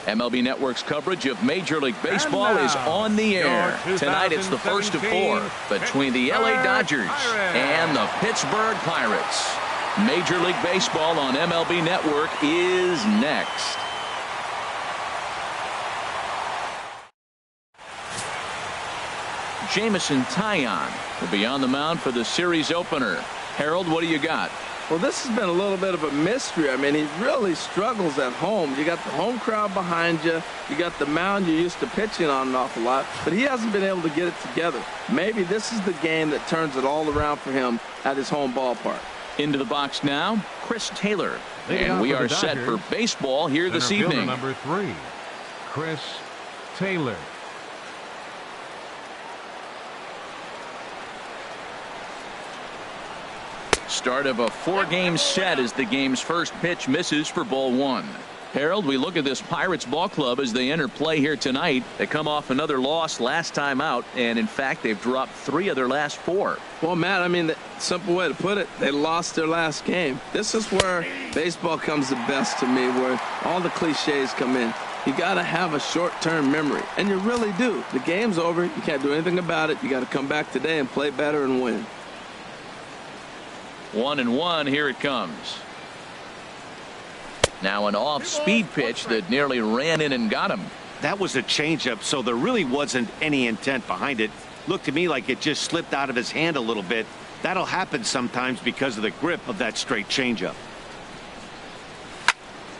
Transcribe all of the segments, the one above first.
MLB Network's coverage of Major League Baseball is on the air. Tonight it's the first of 4 between the LA Dodgers and the Pittsburgh Pirates. Major League Baseball on MLB Network is next. Jameson Taillon will be on the mound for the series opener. Harold, what do you got? Well, this has been a little bit of a mystery. I mean, he really struggles at home. You got the home crowd behind you. You got the mound you're used to pitching on an awful lot. But he hasn't been able to get it together. Maybe this is the game that turns it all around for him at his home ballpark. Into the box now, Chris Taylor. And we are set for baseball here this evening. Number 3, Chris Taylor. Start of a 4-game set as the game's first pitch misses for ball 1. Harold, we look at this Pirates ball club as they enter play here tonight. They come off another loss last time out, and in fact they've dropped 3 of their last 4. Well, Matt, I mean, the simple way to put it, they lost their last game. This is where baseball comes the best to me, where all the cliches come in. You got to have a short-term memory, and you really do. The game's over. You can't do anything about it. You got to come back today and play better and win. 1-1, here it comes. Now an off-speed pitch that nearly ran in and got him. That was a changeup, so there really wasn't any intent behind it. Looked to me like it just slipped out of his hand a little bit. That'll happen sometimes because of the grip of that straight changeup.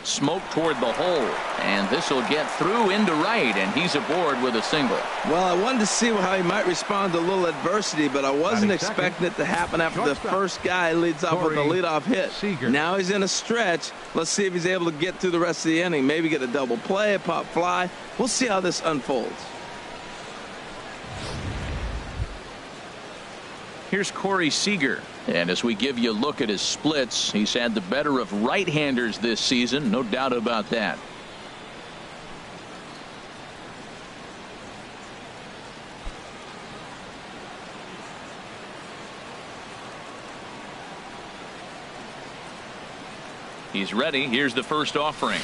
Smoke toward the hole, and this will get through into right, and he's aboard with a single. Well, I wanted to see how he might respond to a little adversity, but I wasn't expecting it to happen after the first guy leads off with a leadoff hit. Now he's in a stretch. Let's see if he's able to get through the rest of the inning. Maybe get a double play, a pop fly. We'll see how this unfolds. Here's Corey Seager. And as we give you a look at his splits, he's had the better of right-handers this season, no doubt about that. He's ready. Here's the first offering.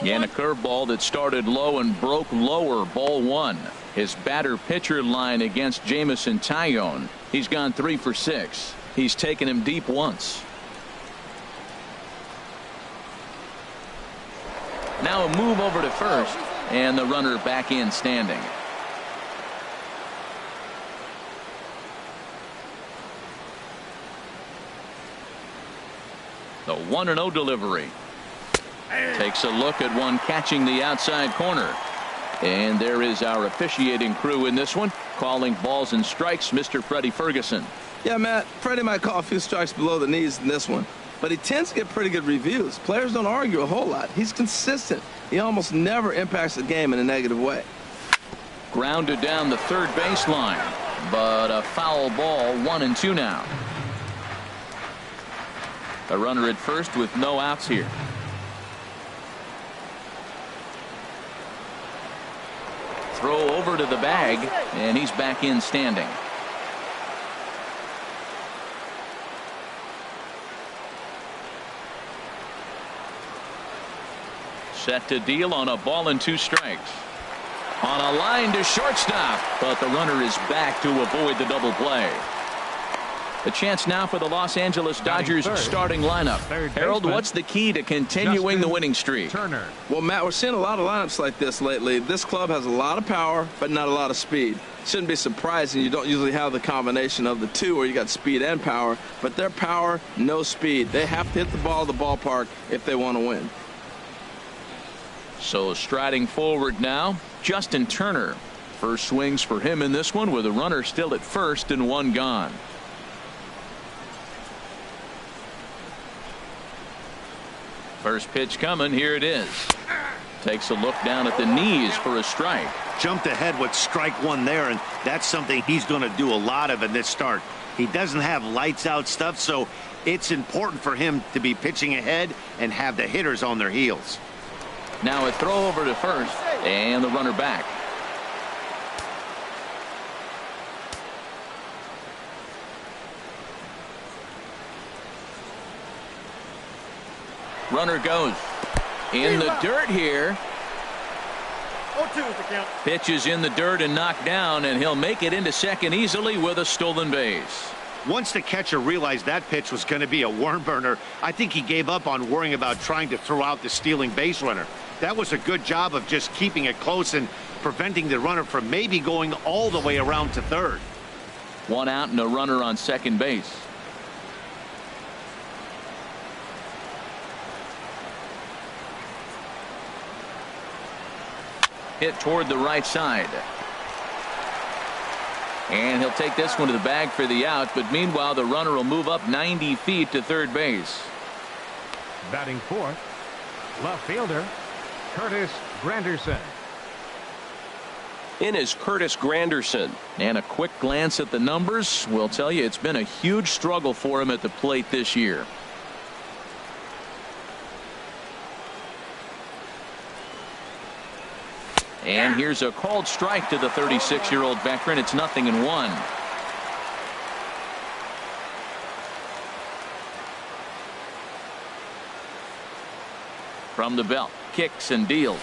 And a curveball that started low and broke lower, ball 1. His batter-pitcher line against Jameson Taillon. He's gone 3 for 6. He's taken him deep once. Now a move over to first, and the runner back in standing. The 1-0 delivery. Takes a look at one catching the outside corner. And there is our officiating crew in this one, calling balls and strikes, Mr. Freddie Ferguson. Yeah, Matt, Freddie might call a few strikes below the knees in this one, but he tends to get pretty good reviews. Players don't argue a whole lot. He's consistent. He almost never impacts the game in a negative way. Grounded down the third baseline, but a foul ball, 1-2 now. A runner at first with no outs here. Throw over to the bag, and he's back in standing. Set to deal on a ball and 2 strikes. On a line to shortstop, but the runner is back to avoid the double play. The chance now for the Los Angeles Dodgers starting lineup. Harold, what's the key to continuing the winning streak? Well, Matt, we're seeing a lot of lineups like this lately. This club has a lot of power, but not a lot of speed. Shouldn't be surprising. You don't usually have the combination of the two where you got speed and power, but their power, no speed. They have to hit the ball at the ballpark if they want to win. So striding forward now, Justin Turner. First swings for him in this one with a runner still at first and 1 gone. First pitch coming. Here it is. Takes a look down at the knees for a strike. Jumped ahead with strike 1 there, and that's something he's going to do a lot of in this start. He doesn't have lights out stuff, so it's important for him to be pitching ahead and have the hitters on their heels. Now a throw over to first, and the runner back. Runner goes in the dirt here, 0-2 is the count. Pitch is in the dirt and knocked down, and he'll make it into second easily with a stolen base. Once the catcher realized that pitch was going to be a worm burner, I think he gave up on worrying about trying to throw out the stealing base runner. That was a good job of just keeping it close and preventing the runner from maybe going all the way around to third. One out and a runner on second base. Hit toward the right side. And he'll take this one to the bag for the out, but meanwhile the runner will move up 90 feet to third base. Batting fourth, left fielder, Curtis Granderson. In is Curtis Granderson. And a quick glance at the numbers will tell you it's been a huge struggle for him at the plate this year. And here's a called strike to the 36-year-old veteran. It's 0-1. From the belt, kicks and deals.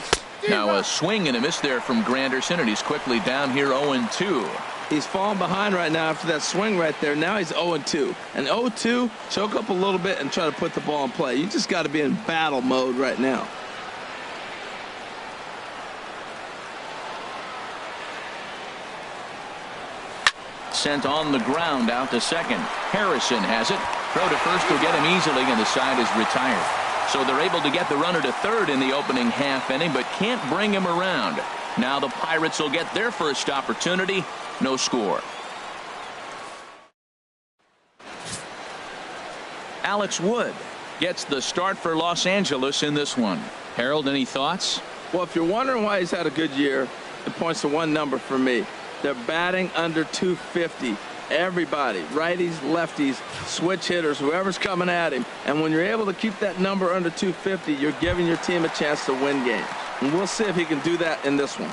Now a swing and a miss there from Granderson, and he's quickly down here 0-2. He's falling behind right now after that swing right there. Now he's 0-2. And 0-2, choke up a little bit and try to put the ball in play. You just got to be in battle mode right now. Sent on the ground out to second. Harrison has it. Throw to first will get him easily, and the side is retired. So they're able to get the runner to third in the opening half inning, but can't bring him around. Now the Pirates will get their first opportunity. No score. Alex Wood gets the start for Los Angeles in this one. Harold, any thoughts? Well, if you're wondering why he's had a good year, it points to one number for me. They're batting under 250. Everybody, righties, lefties, switch hitters, whoever's coming at him. And when you're able to keep that number under 250, you're giving your team a chance to win games. And we'll see if he can do that in this one.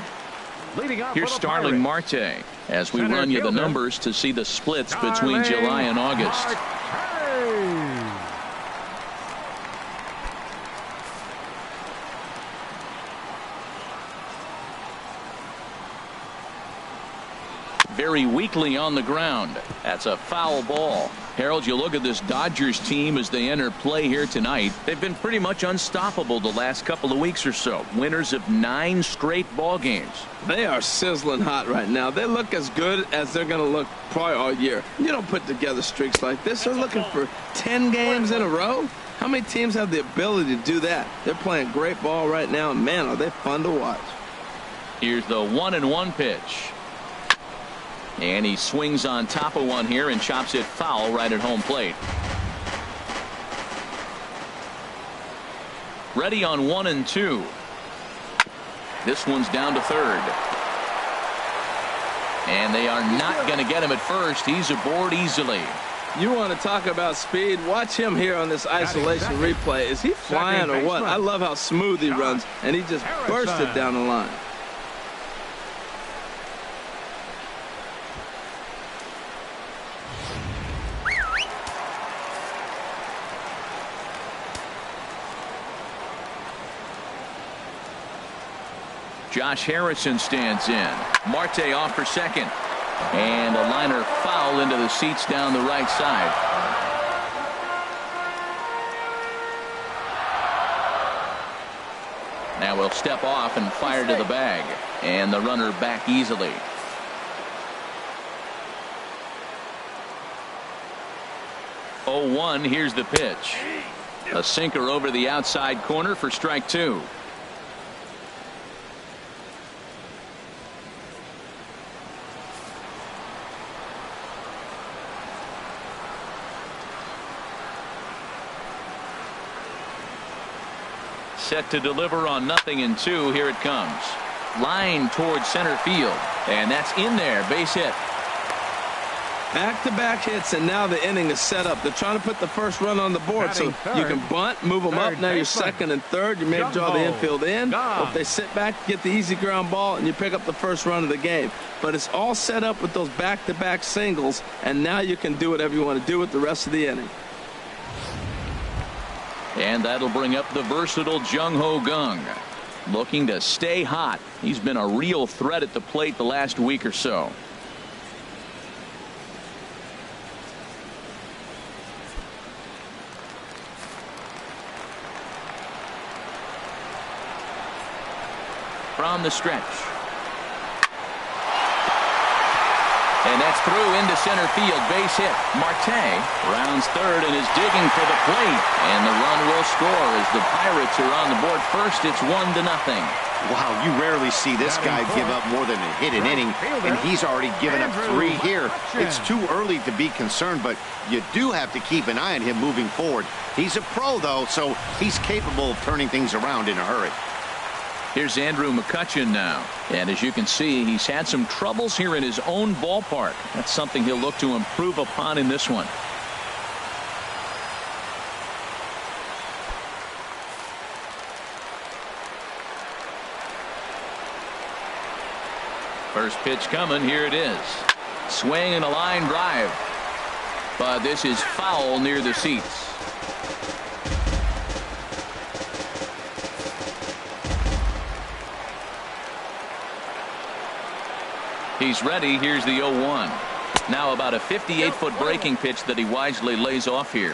Here's Starling Marte as we run you the numbers to see the splits between July and August. Very weakly on the ground. That's a foul ball. Harold, you look at this Dodgers team as they enter play here tonight. They've been pretty much unstoppable the last couple of weeks or so. Winners of 9 straight ball games. They are sizzling hot right now. They look as good as they're going to look probably all year. You don't put together streaks like this. They're looking for 10 games in a row. How many teams have the ability to do that? They're playing great ball right now, and man, are they fun to watch. Here's the 1-1 pitch. And he swings on top of one here and chops it foul right at home plate. Ready on 1-2. This one's down to third. And they are not going to get him at first. He's aboard easily. You want to talk about speed? Watch him here on this isolation replay. Is he flying or what? I love how smooth he runs, and he just bursted down the line. Josh Harrison stands in. Marte off for second. And a liner foul into the seats down the right side. Now we'll step off and fire to the bag. And the runner back easily. Oh, 1. Here's the pitch. A sinker over the outside corner for strike 2. Set to deliver on 0-2. Here it comes. Line towards center field. And that's in there. Base hit. Back-to-back hits, and now the inning is set up. They're trying to put the first run on the board, so you can bunt, move them up. Now you're second and third. You may draw the infield in. Or if they sit back, get the easy ground ball, and you pick up the first run of the game. But it's all set up with those back-to-back singles, and now you can do whatever you want to do with the rest of the inning. And that'll bring up the versatile Jung Ho Gung. looking to stay hot. He's been a real threat at the plate the last week or so. From the stretch. And that's through into center field. Base hit. Marte rounds third and is digging for the plate. And the run will score as the Pirates are on the board first. It's 1-0. Wow, you rarely see this guy give up more than a hit an inning, and he's already given up 3 here. It's too early to be concerned, but you do have to keep an eye on him moving forward. He's a pro, though, so he's capable of turning things around in a hurry. Here's Andrew McCutchen now. And as you can see, he's had some troubles here in his own ballpark. That's something he'll look to improve upon in this one. First pitch coming. Here it is. Swing and a line drive. But this is foul near the seats. He's ready. Here's the 0-1. Now about a 58-foot breaking pitch that he wisely lays off here.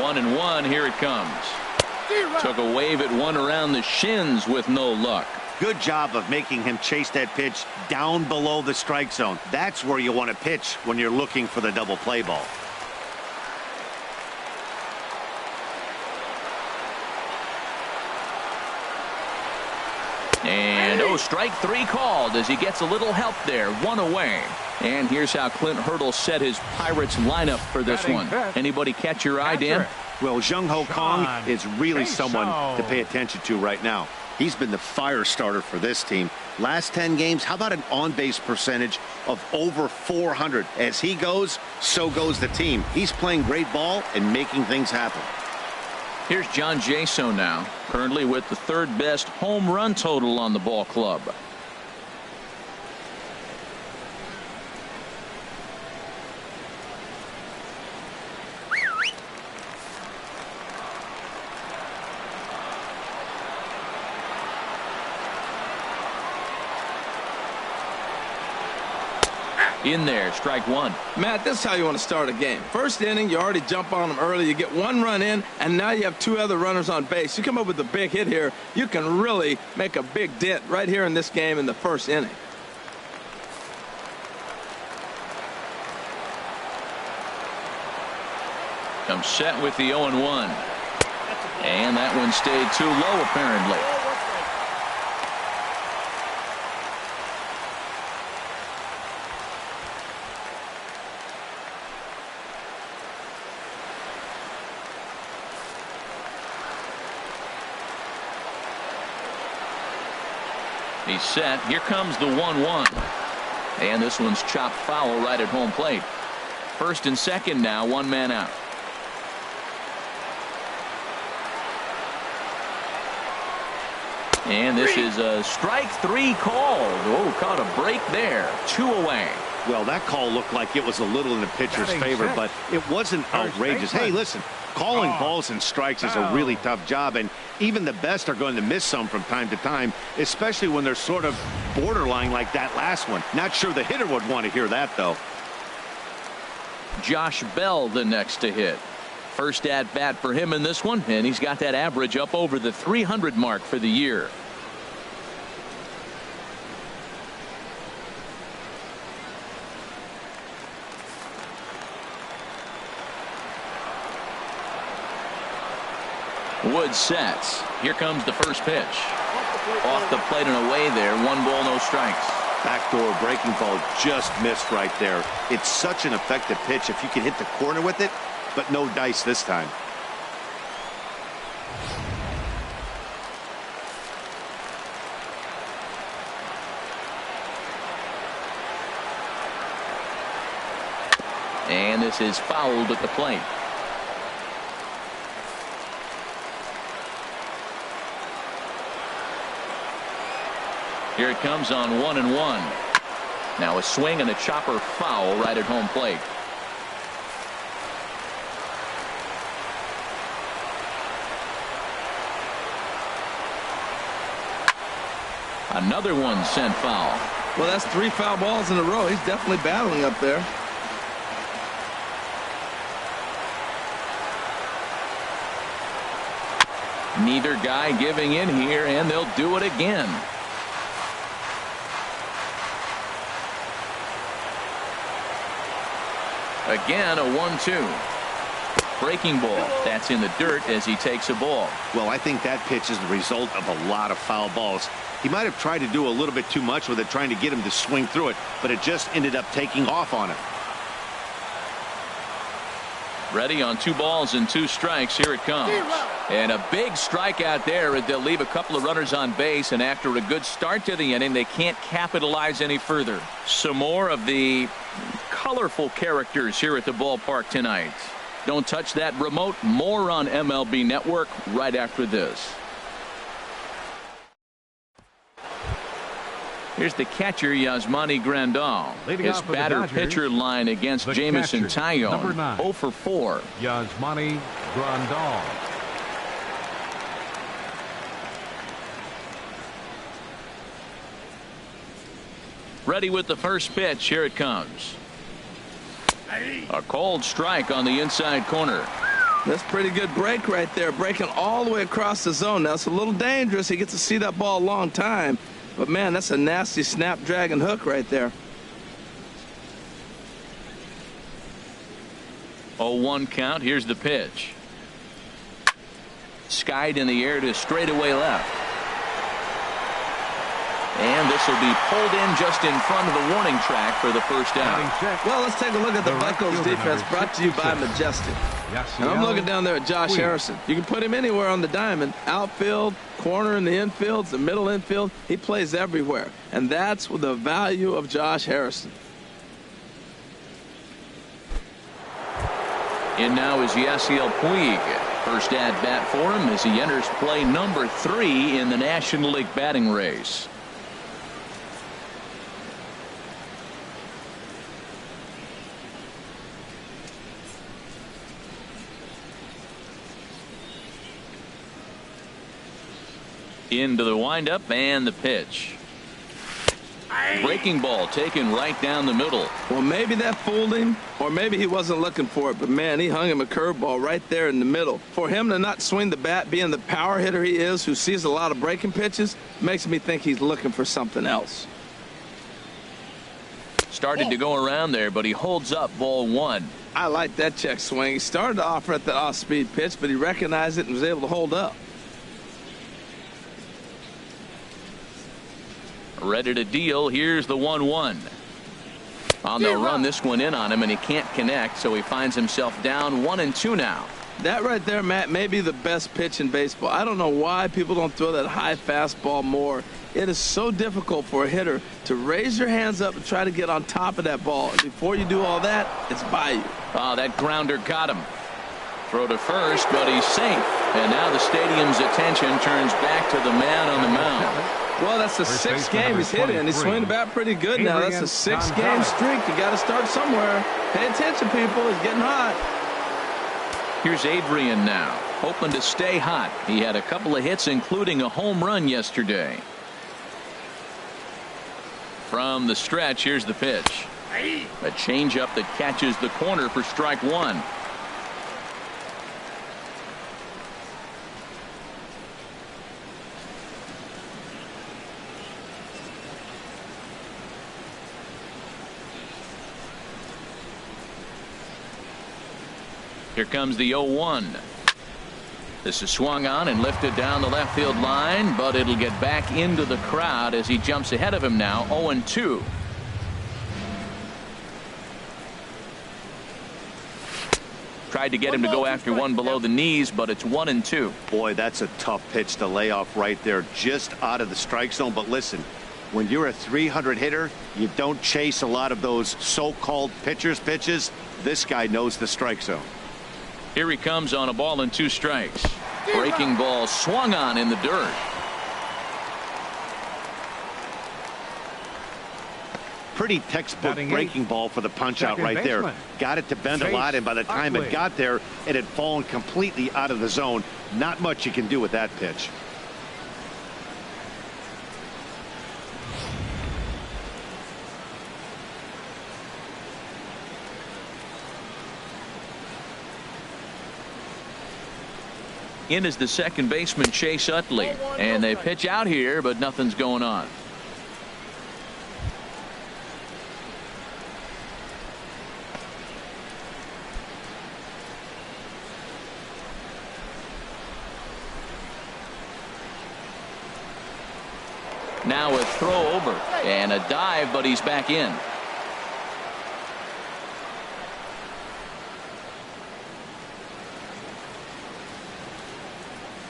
One and one. Here it comes. Took a wave at one around the shins with no luck. Good job of making him chase that pitch down below the strike zone. That's where you want to pitch when you're looking for the double play ball. And strike 3 called as he gets a little help there. 1 away. And here's how Clint Hurdle set his Pirates lineup for this one. Anybody catch your eye, Dan? Well, Jung Ho Kong is really someone to pay attention to right now. He's been the fire starter for this team. Last 10 games, how about an on-base percentage of over 400? As he goes, so goes the team. He's playing great ball and making things happen. Here's John Jaso now, currently with the 3rd best home run total on the ball club. In there, strike 1. Matt, this is how you want to start a game. First inning, you already jump on them early. You get 1 run in, and now you have 2 other runners on base. You come up with a big hit here, you can really make a big dent right here in this game in the first inning. Comes set with the 0-1. And that one stayed too low, apparently. He's set. Here comes the 1-1. And this one's chopped foul right at home plate. First and second now, 1 man out. And this is a strike 3 called. Oh, caught a break there. 2 away. Well, that call looked like it was a little in the pitcher's favor, but it wasn't outrageous. Hey, listen, calling balls and strikes is a really tough job, and even the best are going to miss some from time to time, especially when they're sort of borderline like that last one. Not sure the hitter would want to hear that, though. Josh Bell the next to hit. First at bat for him in this one, and he's got that average up over the 300 mark for the year. Wood sets. Here comes the first pitch. Off the plate and away there. 1 ball, no strikes. Backdoor breaking ball just missed right there. It's such an effective pitch if you can hit the corner with it, but no dice this time. And this is fouled at the plate. Here it comes on 1-1. Now a swing and a chopper foul right at home plate. Another one sent foul. Well, that's 3 foul balls in a row. He's definitely battling up there. Neither guy giving in here, and they'll do it again. Again, a 1-2. Breaking ball. That's in the dirt as he takes a ball. Well, I think that pitch is the result of a lot of foul balls. He might have tried to do a little bit too much with it, trying to get him to swing through it, but it just ended up taking off on him. Ready on 2 balls and 2 strikes. Here it comes. And a big strikeout there. They'll leave a couple of runners on base, and after a good start to the inning, they can't capitalize any further. Some more of the colorful characters here at the ballpark tonight. Don't touch that remote. More on MLB Network right after this. Here's the catcher, Yasmani Grandal. His batter-pitcher line against Jamison Tyone. 0 for 4. Yasmani Grandal. Ready with the first pitch. Here it comes. A cold strike on the inside corner. That's a pretty good break right there. Breaking all the way across the zone. Now, it's a little dangerous. He gets to see that ball a long time. But, man, that's a nasty snapdragon hook right there. 0-1 count. Here's the pitch. Skied in the air to straightaway left. And this will be pulled in just in front of the warning track for the first out. Well, let's take a look at the Buccos defense brought to you by Majestic. And I'm looking down there at Josh Harrison. You can put him anywhere on the diamond. Outfield, corner in the infield, the middle infield. He plays everywhere. And that's the value of Josh Harrison. And now is Yasiel Puig. First at bat for him as he enters play number 3 in the National League batting race. Into the windup and the pitch. Breaking ball taken right down the middle. Well, maybe that fooled him, or maybe he wasn't looking for it. But, man, he hung him a curveball right there in the middle. For him to not swing the bat, being the power hitter he is, who sees a lot of breaking pitches, makes me think he's looking for something else. Started to go around there, but he holds up ball 1. I like that check swing. He started to offer at the off-speed pitch, but he recognized it and was able to hold up. Ready to deal. Here's the 1-1. They'll run this one in on him, and he can't connect, so he finds himself down 1-2 now. That right there, Matt, may be the best pitch in baseball. I don't know why people don't throw that high fastball more. It is so difficult for a hitter to raise your hands up and try to get on top of that ball. And before you do all that, it's by you. Oh, that grounder got him. Throw to first, but he's safe. And now the stadium's attention turns back to the man on the mound. Well, that's the 6th game he's hit in. He's swinging the bat pretty good now. That's a 6-game streak. You got to start somewhere. Pay attention, people. He's getting hot. Here's Adrian now, hoping to stay hot. He had a couple of hits, including a home run yesterday. From the stretch, here's the pitch. A changeup that catches the corner for strike 1. Here comes the 0-1. This is swung on and lifted down the left field line, but it'll get back into the crowd as he jumps ahead of him now. 0-2. Tried to get him to go after one below the knees, but it's 1-2. Boy, that's a tough pitch to lay off right there, just out of the strike zone. But listen, when you're a 300 hitter, you don't chase a lot of those so-called pitchers' pitches. This guy knows the strike zone. Here he comes on a ball and 2 strikes. Breaking ball swung on in the dirt. Pretty textbook breaking ball for the punch out right there. Got it to bend a lot, and by the time it got there, it had fallen completely out of the zone. Not much you can do with that pitch. In is the second baseman, Chase Utley. And they pitch out here, but nothing's going on. Now a throw over and a dive, but he's back in.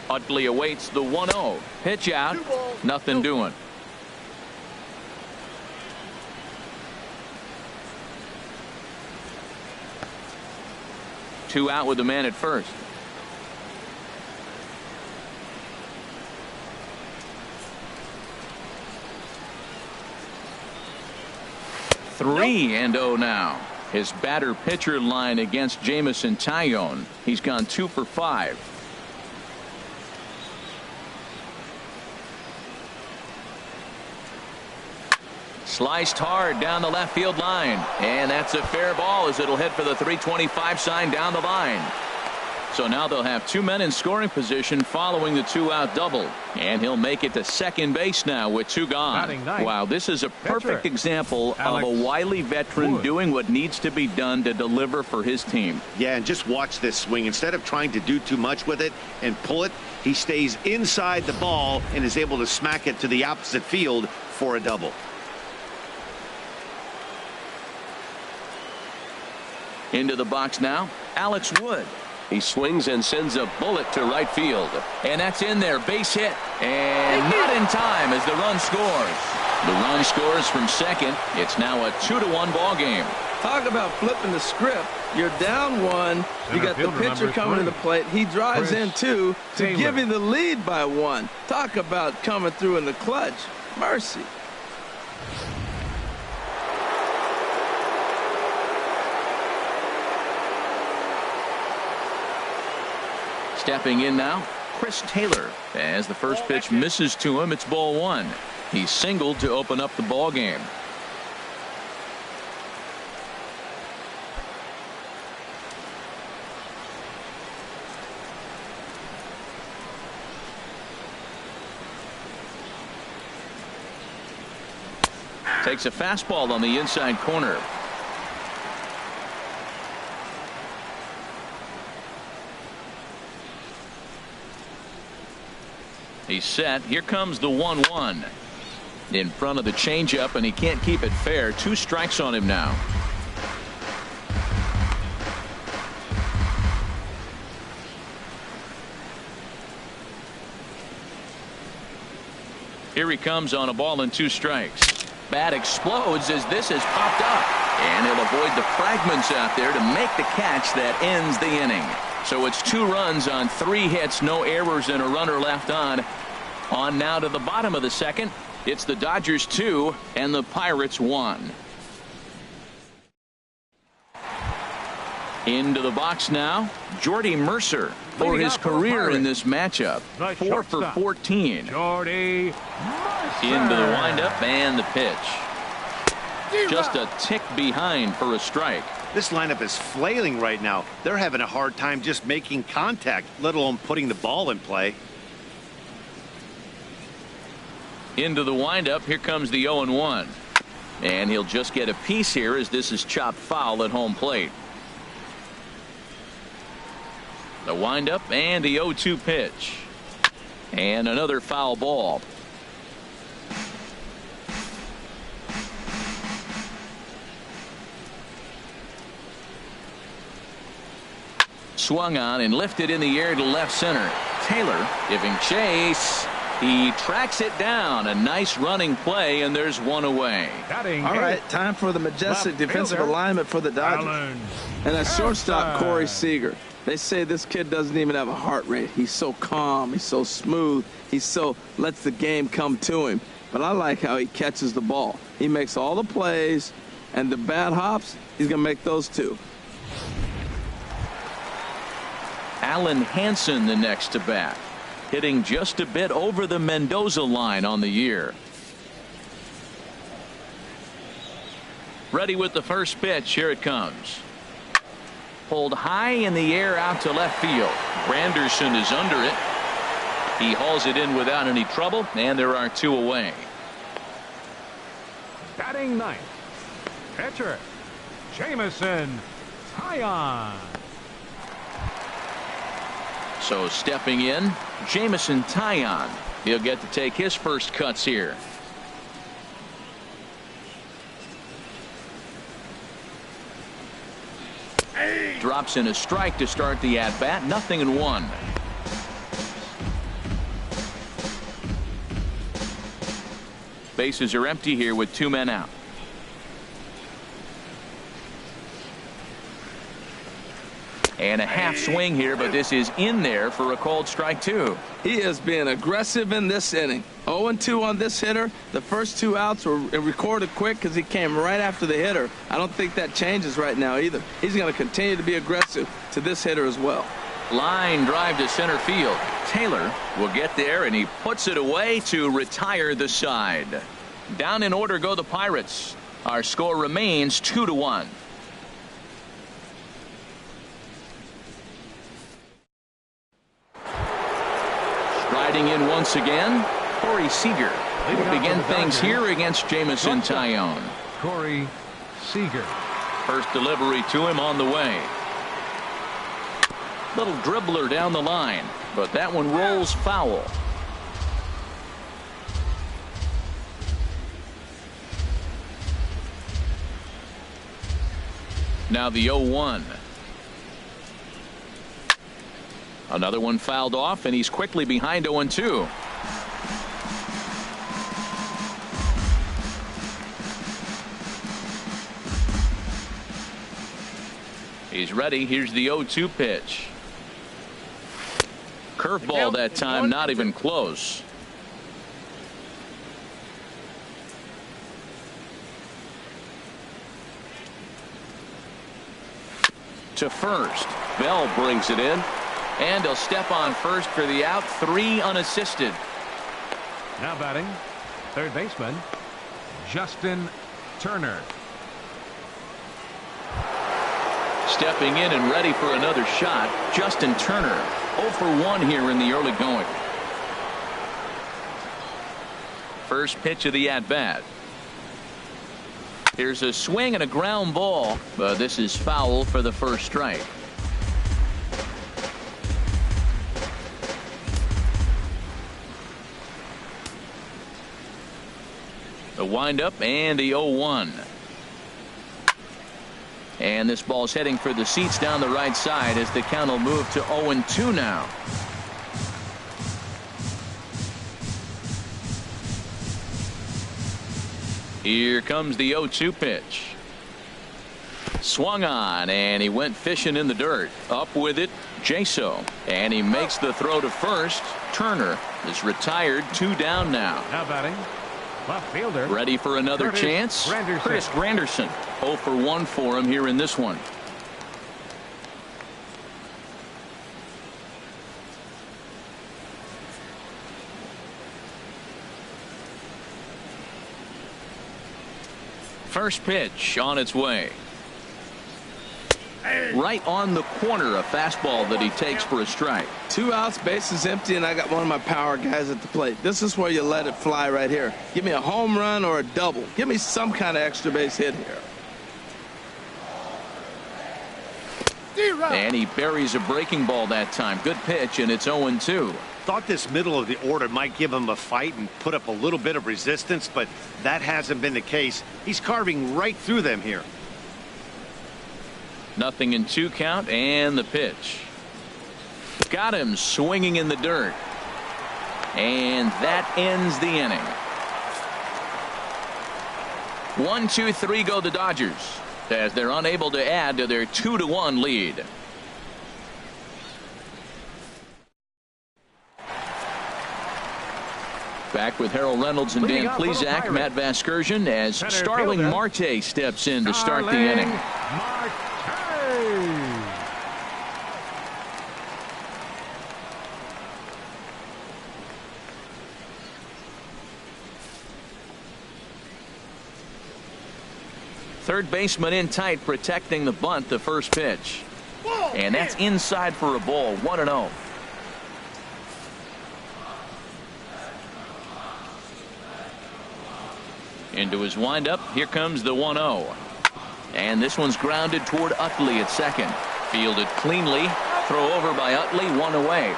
Utley awaits the 1-0. Pitch out. Nothing doing. Two out with the man at first. Three and 0 now. His batter-pitcher line against Jamison Tyone. He's gone 2 for 5. Sliced hard down the left field line. And that's a fair ball as it'll head for the 325 sign down the line. So now they'll have 2 men in scoring position following the 2-out double. And he'll make it to second base now with 2 gone. Wow, this is a perfect example of a wily veteran doing what needs to be done to deliver for his team. Yeah, and just watch this swing. Instead of trying to do too much with it and pull it, he stays inside the ball and is able to smack it to the opposite field for a double. Into the box now, Alex Wood. He swings and sends a bullet to right field. And that's in there, base hit. And not in time as the run scores. The run scores from second. It's now a 2-1 ball game. Talk about flipping the script. You're down 1. You got the pitcher coming to the plate. He drives in 2 to give you the lead by 1. Talk about coming through in the clutch. Mercy. Stepping in now, Chris Taylor. As the first pitch misses to him, it's ball 1. He singled to open up the ball game. Takes a fastball on the inside corner. He's set. Here comes the 1-1 in front of the changeup, and he can't keep it fair. 2 strikes on him now. Here he comes on a ball and 2 strikes. Bat explodes as this has popped up, and he'll avoid the fragments out there to make the catch that ends the inning. So it's 2 runs on 3 hits, no errors, and a runner left on. On now to the bottom of the second. It's the Dodgers 2 and the Pirates 1. Into the box now, Jordy Mercer for his career in this matchup. 4 for 14. Jordy Mercer. Into the windup and the pitch. Just a tick behind for a strike. This lineup is flailing right now. They're having a hard time just making contact, let alone putting the ball in play. Into the windup. Here comes the 0-1. And he'll just get a piece here as this is chopped foul at home plate. The windup and the 0-2 pitch. And another foul ball. Swung on and lifted in the air to left center. Taylor giving chase. He tracks it down. A nice running play, and there's 1 away. All right, time for the majestic defensive alignment for the Dodgers. And at shortstop, Corey Seager. They say this kid doesn't even have a heart rate. He's so calm. He's so smooth. He so lets the game come to him. But I like how he catches the ball. He makes all the plays, and the bad hops, he's going to make those too. Alan Hansen the next to bat, hitting just a bit over the Mendoza line on the year. Ready with the first pitch. Here it comes. Pulled high in the air out to left field. Granderson is under it. He hauls it in without any trouble, and there are 2 away. Batting ninth, pitcher, Jamison Taillon. So stepping in, Jamison Taillon. He'll get to take his first cuts here. Drops in a strike to start the at-bat. 0-1. Bases are empty here with 2 men out. And a half swing here, but this is in there for a called strike 2. He is being aggressive in this inning. 0-2 on this hitter. The first 2 outs were recorded quick because he came right after the hitter. I don't think that changes right now either. He's going to continue to be aggressive to this hitter as well. Line drive to center field. Taylor will get there, and he puts it away to retire the side. Down in order go the Pirates. Our score remains 2-1. Striding in once again, Corey Seager will begin things here against Jamison Taillon. Corey Seager. First delivery to him on the way. Little dribbler down the line, but that one rolls foul. Now the 0-1. Another one fouled off, and he's quickly behind 0-2. He's ready. Here's the 0-2 pitch. Curveball that time, not even close. To first. Bell brings it in. And he'll step on first for the out. 3 unassisted. Now batting, third baseman, Justin Turner. Stepping in and ready for another shot, Justin Turner. 0 for 1 here in the early going. First pitch of the at-bat. Here's a swing and a ground ball, but this is foul for the first strike. The windup and the 0-1. And this ball's heading for the seats down the right side as the count will move to 0-2 now. Here comes the 0-2 pitch. Swung on, and he went fishing in the dirt. Up with it, Jaso. And he makes the throw to first. Turner is retired. 2 down now. Now batting, left fielder. Ready for another chance. Curtis Granderson. 0 for 1 for him here in this one. First pitch on its way. Right on the corner, a fastball that he takes for a strike. 2 outs, bases empty, and I got one of my power guys at the plate. This is where you let it fly right here. Give me a home run or a double. Give me some kind of extra base hit here. And he buries a breaking ball that time. Good pitch, and it's 0-2. Thought this middle of the order might give him a fight and put up a little bit of resistance, but that hasn't been the case. He's carving right through them here. 0-2 count, and the pitch. Got him swinging in the dirt. And that ends the inning. 1, 2, 3 go the Dodgers as they're unable to add to their 2-1 lead. Back with Harold Reynolds and Dan Plesac, Matt Vasgersian, as Starling Marte steps in to start the inning. Third baseman in tight, protecting the bunt. The first pitch. And that's inside for a ball. 1-0. Into his windup. Here comes the 1-0. And this one's grounded toward Utley at second. Fielded cleanly. Throw over by Utley. 1 away.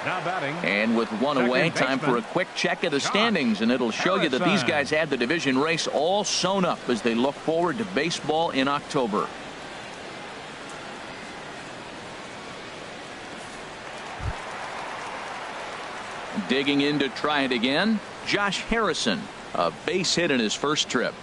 Now batting. And with 1 away, time for a quick check of the standings, and it'll show you that these guys had the division race all sewn up as they look forward to baseball in October. Digging in to try it again, Josh Harrison, a base hit in his first trip.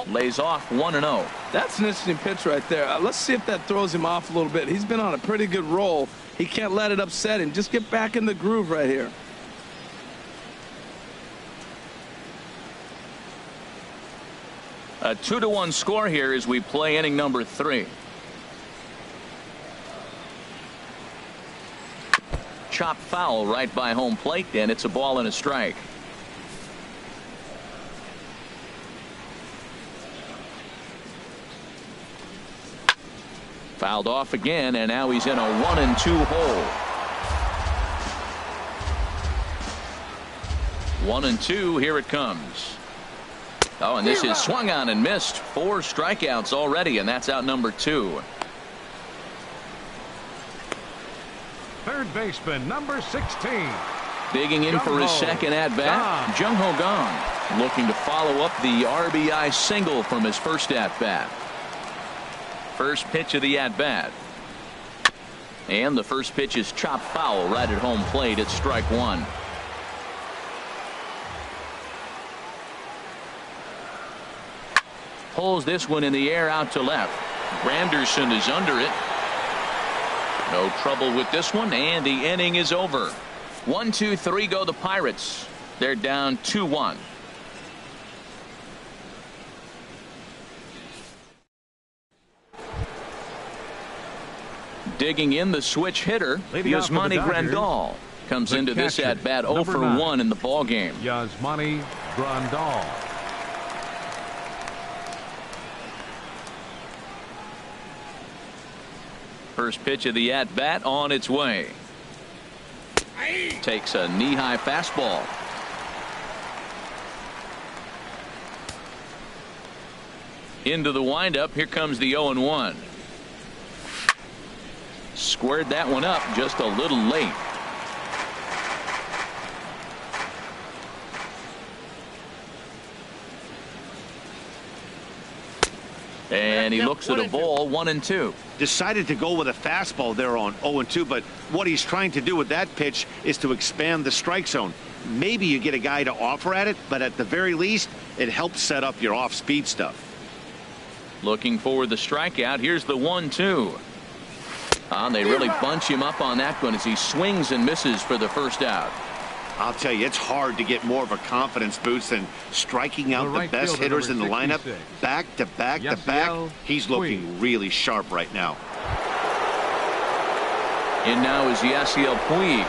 Lays off 1-0. That's an interesting pitch right there. Let's see if that throws him off a little bit. He's been on a pretty good roll. He can't let it upset him. Just get back in the groove right here. A 2-1 score here as we play inning number 3. Chop foul right by home plate, and it's a ball and a strike. Fouled off again, and now he's in a 1-2 hole. 1-2, here it comes. Oh, and this is swung on and missed. 4 strikeouts already, and that's out number 2. Third baseman, number 16. Digging in for his second at-bat, Jung-Ho Kang, looking to follow up the RBI single from his first at-bat. First pitch of the at-bat. And the first pitch is chopped foul right at home plate. It's strike 1. Pulls this one in the air out to left. Granderson is under it. No trouble with this one, and the inning is over. 1-2-3 go the Pirates. They're down 2-1. Digging in, the switch hitter, Yasmani Grandal, comes into this at bat 0 for 1 in the ball game. Yasmani Grandal. First pitch of the at bat on its way. Takes a knee-high fastball. Into the windup. Here comes the 0-1. Squared that one up just a little late. And he looks at a ball. 1-2. Decided to go with a fastball there on 0-2, but what he's trying to do with that pitch is to expand the strike zone. Maybe you get a guy to offer at it, but at the very least it helps set up your off-speed stuff. Looking for the strikeout. Here's the 1-2. They really bunch him up on that one as he swings and misses for the first out. I'll tell you, it's hard to get more of a confidence boost than striking out the best hitters in the lineup back to back to back. He's looking really sharp right now. And now is Yasiel Puig.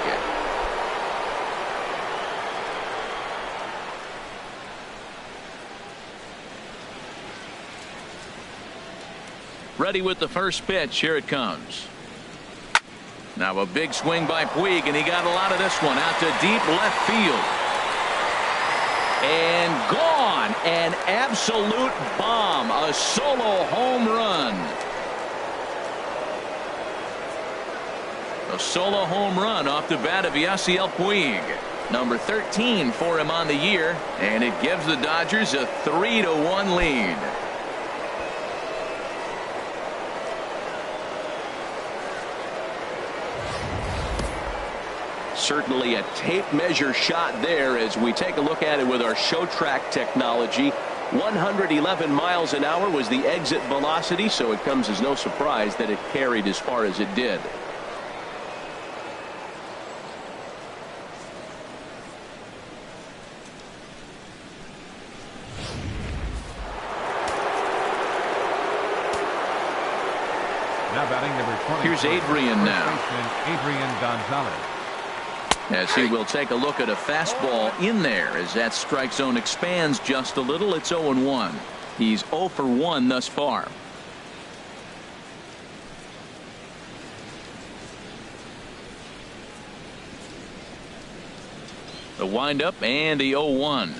Ready with the first pitch. Here it comes. Now a big swing by Puig, and he got a lot of this one out to deep left field. And gone. An absolute bomb. A solo home run. A solo home run off the bat of Yasiel Puig. Number 13 for him on the year, and it gives the Dodgers a 3-1 lead. Certainly a tape measure shot there as we take a look at it with our show track technology. 111 miles an hour was the exit velocity, so it comes as no surprise that it carried as far as it did. Now batting number 20. Here's Adrian now. Adrian Gonzalez. As he will take a look at a fastball in there as that strike zone expands just a little. It's 0-1. He's 0 for 1 thus far. The windup and the 0-1.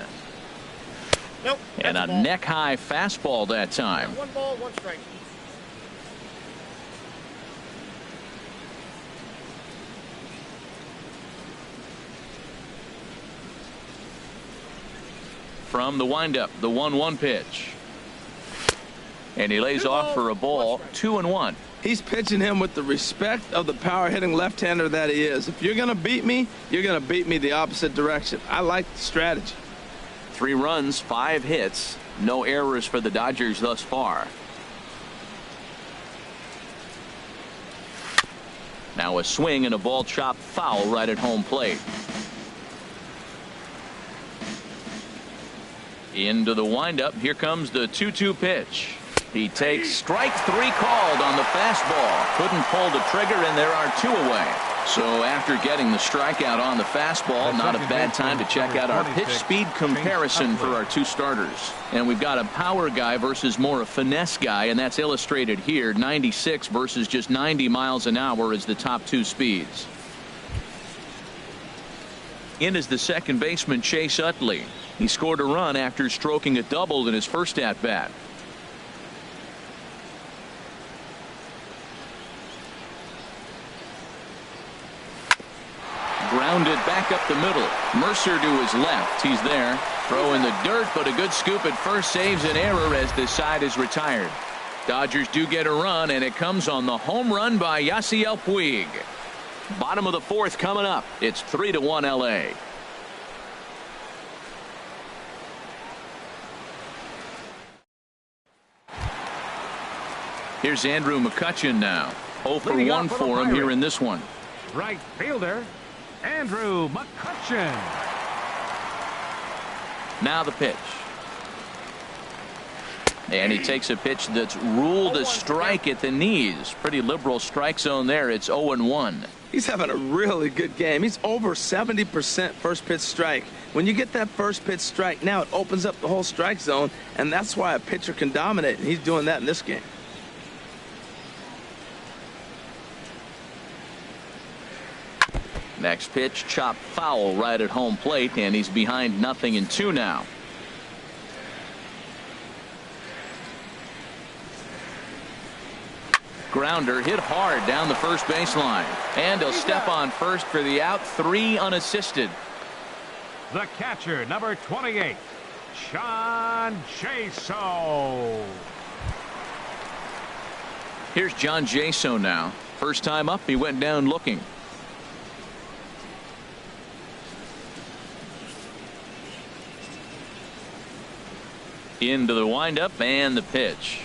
Nope. And a neck high fastball that time. 1 ball, 1 strike. From the windup, the 1-1 pitch. And he lays off for a ball. 2-1. He's pitching him with the respect of the power hitting left-hander that he is. If you're going to beat me, you're going to beat me the opposite direction. I like the strategy. 3 runs, 5 hits, no errors for the Dodgers thus far. Now a swing and a ball chopped foul right at home plate. Into the windup. Here comes the 2-2 pitch. He takes strike 3 called on the fastball. Couldn't pull the trigger, and there are 2 away. So after getting the strikeout on the fastball, not a bad time to check out our pitch speed comparison for our 2 starters. And we've got a power guy versus more a finesse guy, and that's illustrated here. 96 versus just 90 miles an hour is the top 2 speeds. In is the second baseman, Chase Utley. He scored a run after stroking a double in his first at-bat. Grounded back up the middle. Mercer to his left. He's there. Throw in the dirt, but a good scoop at first saves an error as the side is retired. Dodgers do get a run, and it comes on the home run by Yasiel Puig. Bottom of the 4th coming up. It's 3-1 LA. Here's Andrew McCutchen now. 0 for 1 for him here in this one. Right fielder, Andrew McCutchen. Now the pitch. And he takes a pitch that's ruled a strike at the knees. Pretty liberal strike zone there. It's 0-1. He's having a really good game. He's over 70% first pitch strike. When you get that first pitch strike, now it opens up the whole strike zone, and that's why a pitcher can dominate, and he's doing that in this game. Next pitch, chopped foul right at home plate, and he's behind 0-2 now. Grounder hit hard down the first baseline, and he'll step on first for the out. 3 unassisted. The catcher, number 28, John Jaso. Here's John Jaso now. First time up, he went down looking. Into the windup and the pitch.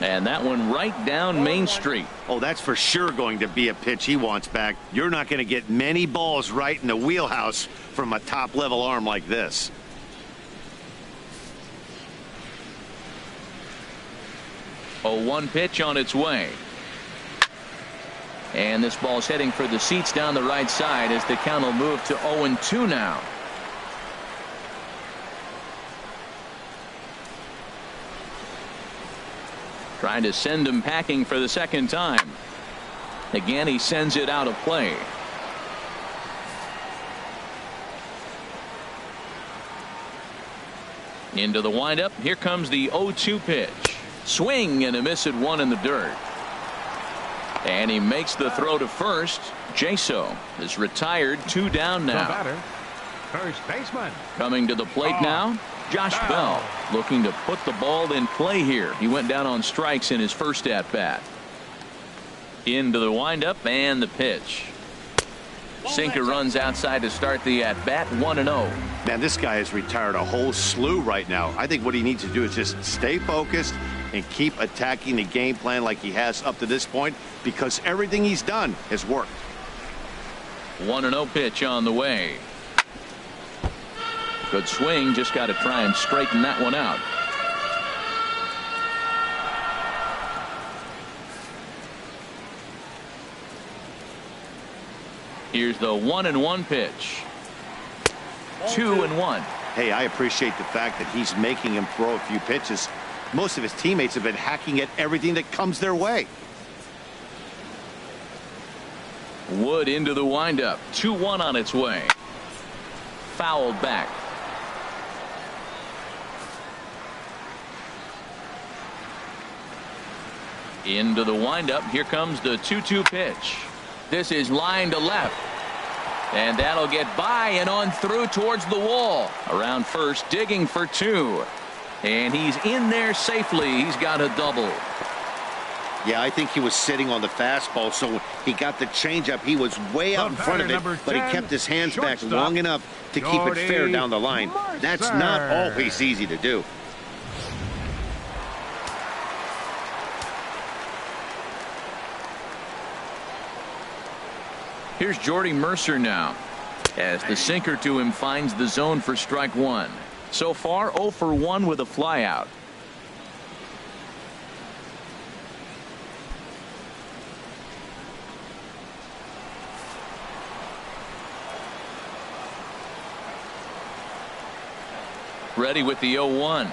And that one right down Main Street. Oh, that's for sure going to be a pitch he wants back. You're not going to get many balls right in the wheelhouse from a top-level arm like this. A 1 pitch on its way. And this ball's heading for the seats down the right side as the count will move to 0-2 now. Trying to send him packing for the second time. Again, he sends it out of play. Into the windup. Here comes the 0-2 pitch. Swing and a miss at 1 in the dirt. And he makes the throw to first. Jaso is retired. 2 down now. The batter, first baseman. Coming to the plate now, Josh Bell, looking to put the ball in play here. He went down on strikes in his first at-bat. Into the windup and the pitch. Sinker runs outside to start the at-bat. 1-0. Man, this guy has retired a whole slew right now. I think what he needs to do is just stay focused and keep attacking the game plan like he has up to this point, because everything he's done has worked. 1-0 pitch on the way. Good swing, just got to try and straighten that one out. Here's the 1-1 pitch. 2-1. Hey, I appreciate the fact that he's making him throw a few pitches. Most of his teammates have been hacking at everything that comes their way. Wood into the windup. 2-1 on its way. Fouled back. Into the windup. Here comes the 2-2 pitch. This is line to left. And that'll get by and on through towards the wall. Around first, digging for 2. And he's in there safely. He's got a double. Yeah, I think he was sitting on the fastball, so he got the changeup. He was way out in front of it, but he kept his hands back long enough to keep it fair down the line. That's not always easy to do. Here's Jordy Mercer now, as the sinker to him finds the zone for strike 1. So far 0 for 1 with a flyout. Ready with the 0-1.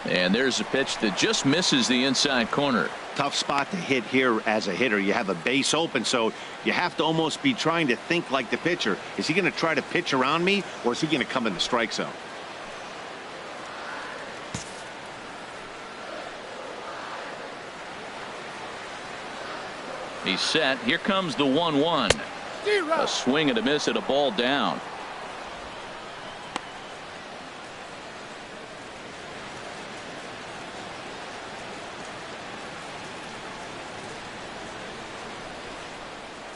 And there's a pitch that just misses the inside corner. Tough spot to hit here as a hitter. You have a base open, so you have to almost be trying to think like the pitcher. Is he going to try to pitch around me, or is he going to come in the strike zone? He's set. Here comes the 1-1. A swing and a miss at a ball down.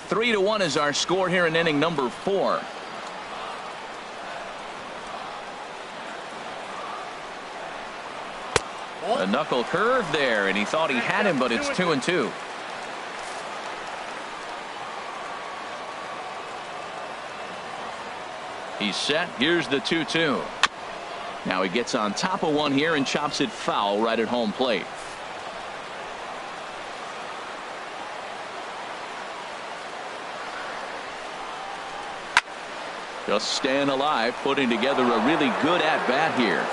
Three to 1 is our score here in inning number 4. A knuckle curve there, and he thought he had him, but it's 2-2. He's set. Here's the 2-2. Now he gets on top of one here and chops it foul right at home plate. Just staying alive, putting together a really good at-bat here.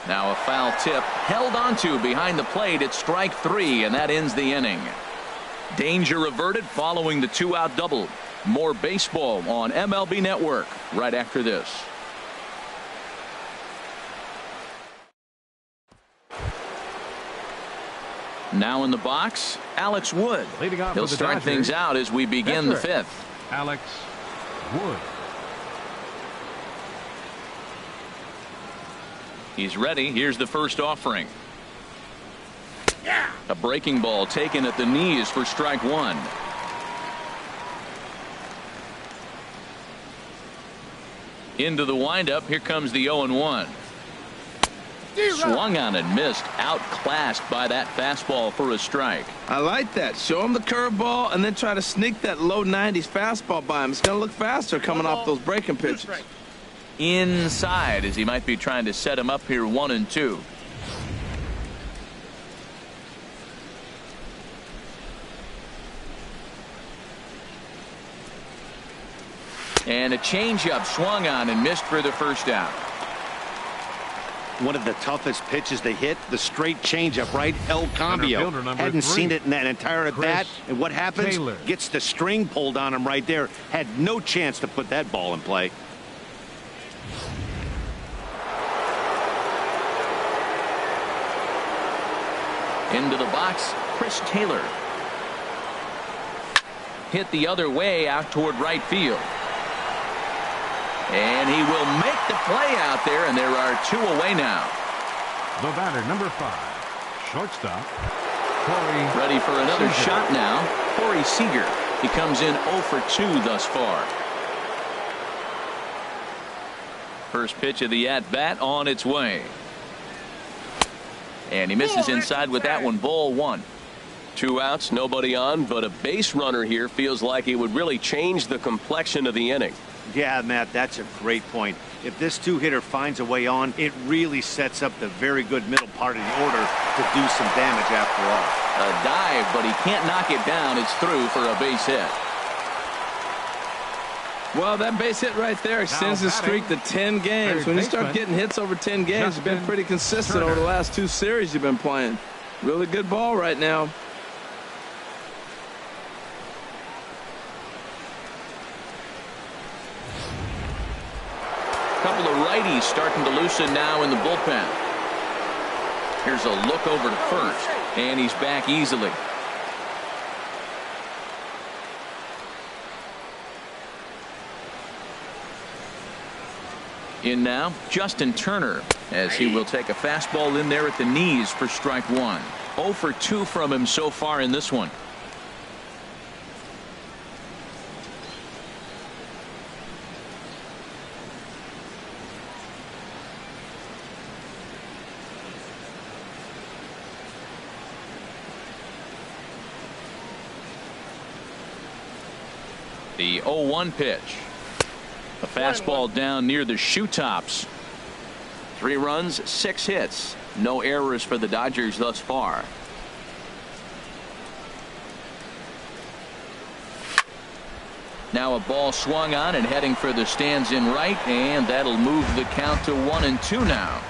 Now a foul tip held onto behind the plate at strike 3, and that ends the inning. Danger averted following the 2-out double. More baseball on MLB Network right after this. Now in the box, Alex Wood. He'll start things out as we begin the 5th. Alex Wood. He's ready. Here's the first offering. A breaking ball taken at the knees for strike 1. Into the windup. Here comes the 0-1. Swung on and missed. Outclassed by that fastball for a strike. I like that. Show him the curveball and then try to sneak that low 90s fastball by him. It's going to look faster coming off those breaking pitches. Inside, as he might be trying to set him up here 1-2. And a changeup swung on and missed for the first out. One of the toughest pitches they hit, the straight changeup, right? El Cambio. Hadn't seen it in that entire at bat. And what happens? Taylor. Gets the string pulled on him right there. Had no chance to put that ball in play. Into the box, Chris Taylor. Hit the other way out toward right field. And he will make the play out there, and there are 2 away now. The batter, number 5, shortstop, Corey. Ready for another shot now, Corey Seager. He comes in 0 for 2 thus far. First pitch of the at-bat on its way. And he misses inside with that one. Ball 1. 2 outs, nobody on, but a base runner here feels like it would really change the complexion of the inning. Yeah, Matt, that's a great point. If this two-hitter finds a way on, it really sets up the very good middle part of the order to do some damage after all. A dive, but he can't knock it down. It's through for a base hit. Well, that base hit right there extends the streak to 10 games. When you start getting hits over 10 games, you've been pretty consistent over the last 2 series you've been playing. Really good ball right now. Couple of righties starting to loosen now in the bullpen. Here's a look over to first, and he's back easily. In now, Justin Turner, as he will take a fastball in there at the knees for strike 1. 0 for 2 from him so far in this one. The 0-1 pitch. A fastball down near the shoe tops. 3 runs, 6 hits. No errors for the Dodgers thus far. Now a ball swung on and heading for the stands in right, and that'll move the count to 1-2 now.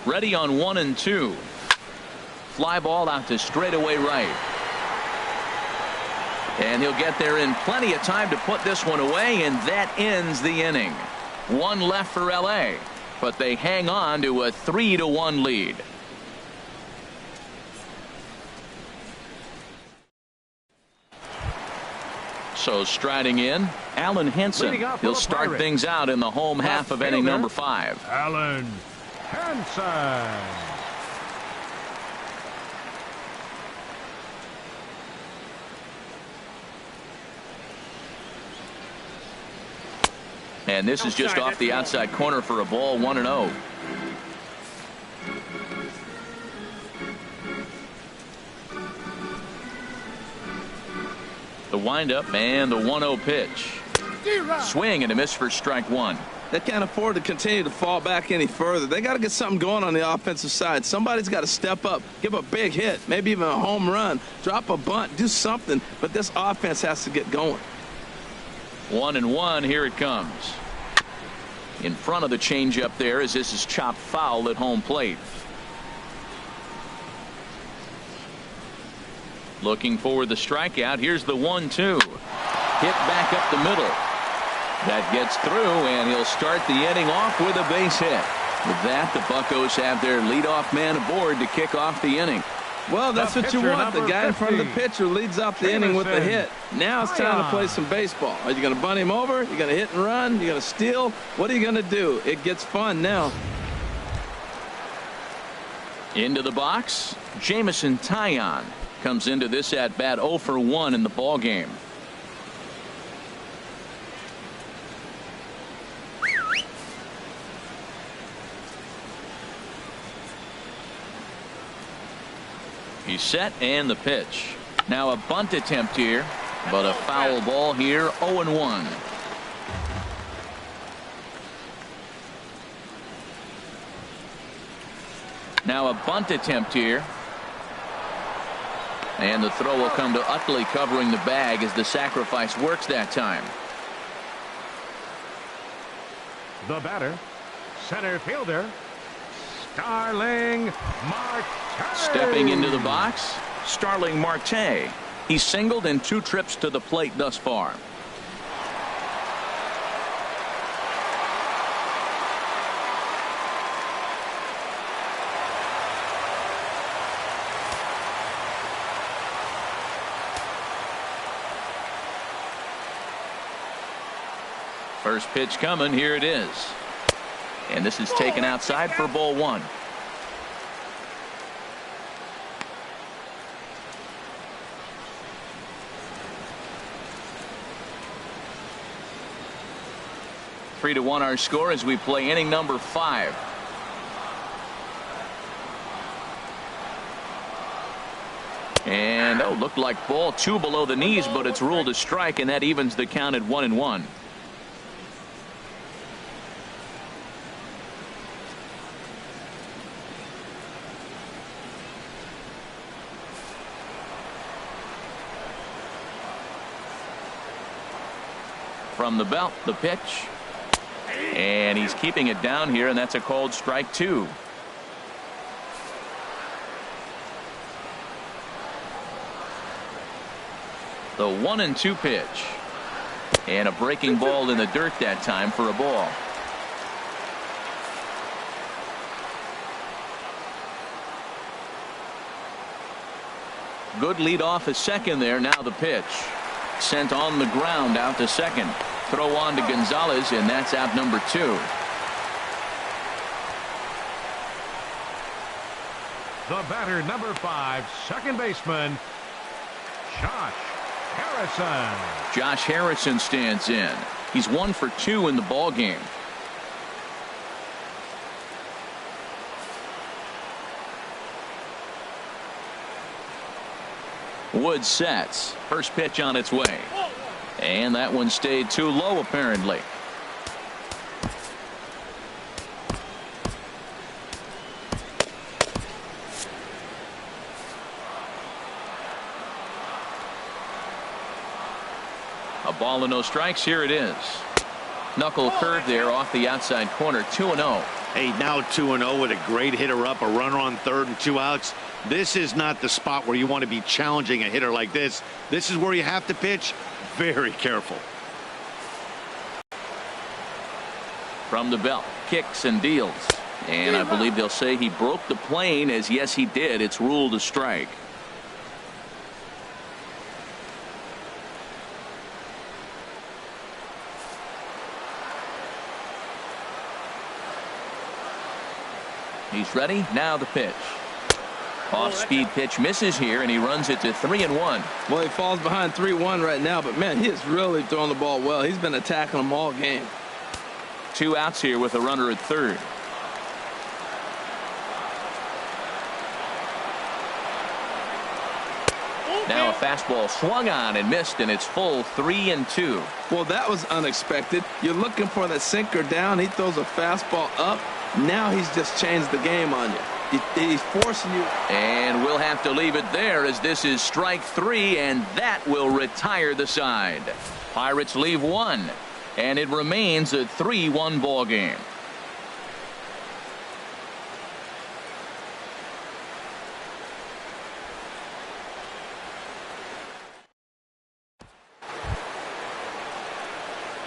Ready on 1-2. Fly ball out to straightaway right. And he'll get there in plenty of time to put this one away, and that ends the inning. 1 left for LA, but they hang on to a 3-1 lead. So striding in, Alan Henson. He'll start things out in the home half of inning number 5. Alan Henson. And this is just off the outside corner for a ball, 1-0. The windup and the 1-0 pitch. Swing and a miss for strike 1. They can't afford to continue to fall back any further. They got to get something going on the offensive side. Somebody's got to step up, give a big hit, maybe even a home run, drop a bunt, do something. But this offense has to get going. 1-1. Here it comes. In front of the changeup there, as this is chopped foul at home plate. Looking for the strikeout. Here's the 1-2. Hit back up the middle. That gets through, and he'll start the inning off with a base hit. With that, the Buccos have their leadoff man aboard to kick off the inning. Well, that's what you want. The guy in front of the pitcher leads off the inning with the hit. Now it's time to play some baseball. Are you going to bunt him over? You're going to hit and run? You're going to steal? What are you going to do? It gets fun now. Into the box, Jamison Taillon comes into this at bat 0 for 1 in the ball game. He's set, and the pitch. Now a bunt attempt here, but a foul ball here. 0-1. Now a bunt attempt here. And the throw will come to Utley covering the bag as the sacrifice works that time. The batter, center fielder, Starling Marte. Stepping into the box, Starling Marte. He's singled in 2 trips to the plate thus far. First pitch coming. Here it is. And this is taken outside for ball 1. Three to 1 our score as we play inning number 5. And looked like ball 2 below the knees, but it's ruled a strike, and that evens the count at 1-1. From the belt, the pitch, and he's keeping it down here, and that's a called strike 2. The 1-2 pitch, and a breaking ball in the dirt that time for a ball. Good lead off at second there. Now the pitch sent on the ground out to second. Throw on to Gonzalez, and that's out number 2. The batter, number 5, second baseman, Josh Harrison. Josh Harrison stands in. He's 1 for 2 in the ball game. Wood sets. First pitch on its way. And that one stayed too low, apparently. A ball and no strikes. Here it is. Knuckle curve there off the outside corner. 2-0. Hey, now 2-0 with a great hitter up, a runner on third and 2 outs. This is not the spot where you want to be challenging a hitter like this. This is where you have to pitch very careful. From the belt, kicks and deals. And I believe they'll say he broke the plane, as yes he did. It's ruled a strike. He's ready. Now the pitch. Off-speed pitch misses here, and he runs it to 3-1. Well, he falls behind 3-1 right now, but man, he is really throwing the ball well. He's been attacking them all game. 2 outs here with a runner at third. Now a fastball swung on and missed, and it's full 3-2. Well, that was unexpected. You're looking for the sinker down. He throws a fastball up. Now he's just changed the game on you. He's forcing you. And we'll have to leave it there, as this is strike 3, and that will retire the side. Pirates leave 1, and it remains a 3-1 ball game.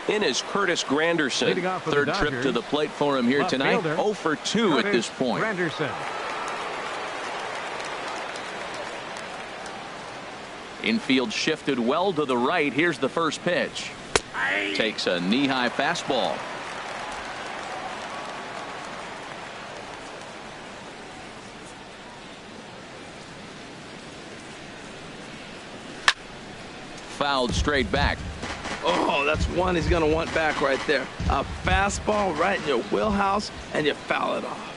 In is Curtis Granderson. Third trip to the plate for him here tonight. 0 for 2 at this point. Granderson. Infield shifted well to the right. Here's the first pitch. Takes a knee-high fastball. Fouled straight back. Oh, that's one he's going to want back right there. A fastball right in your wheelhouse, and you foul it off.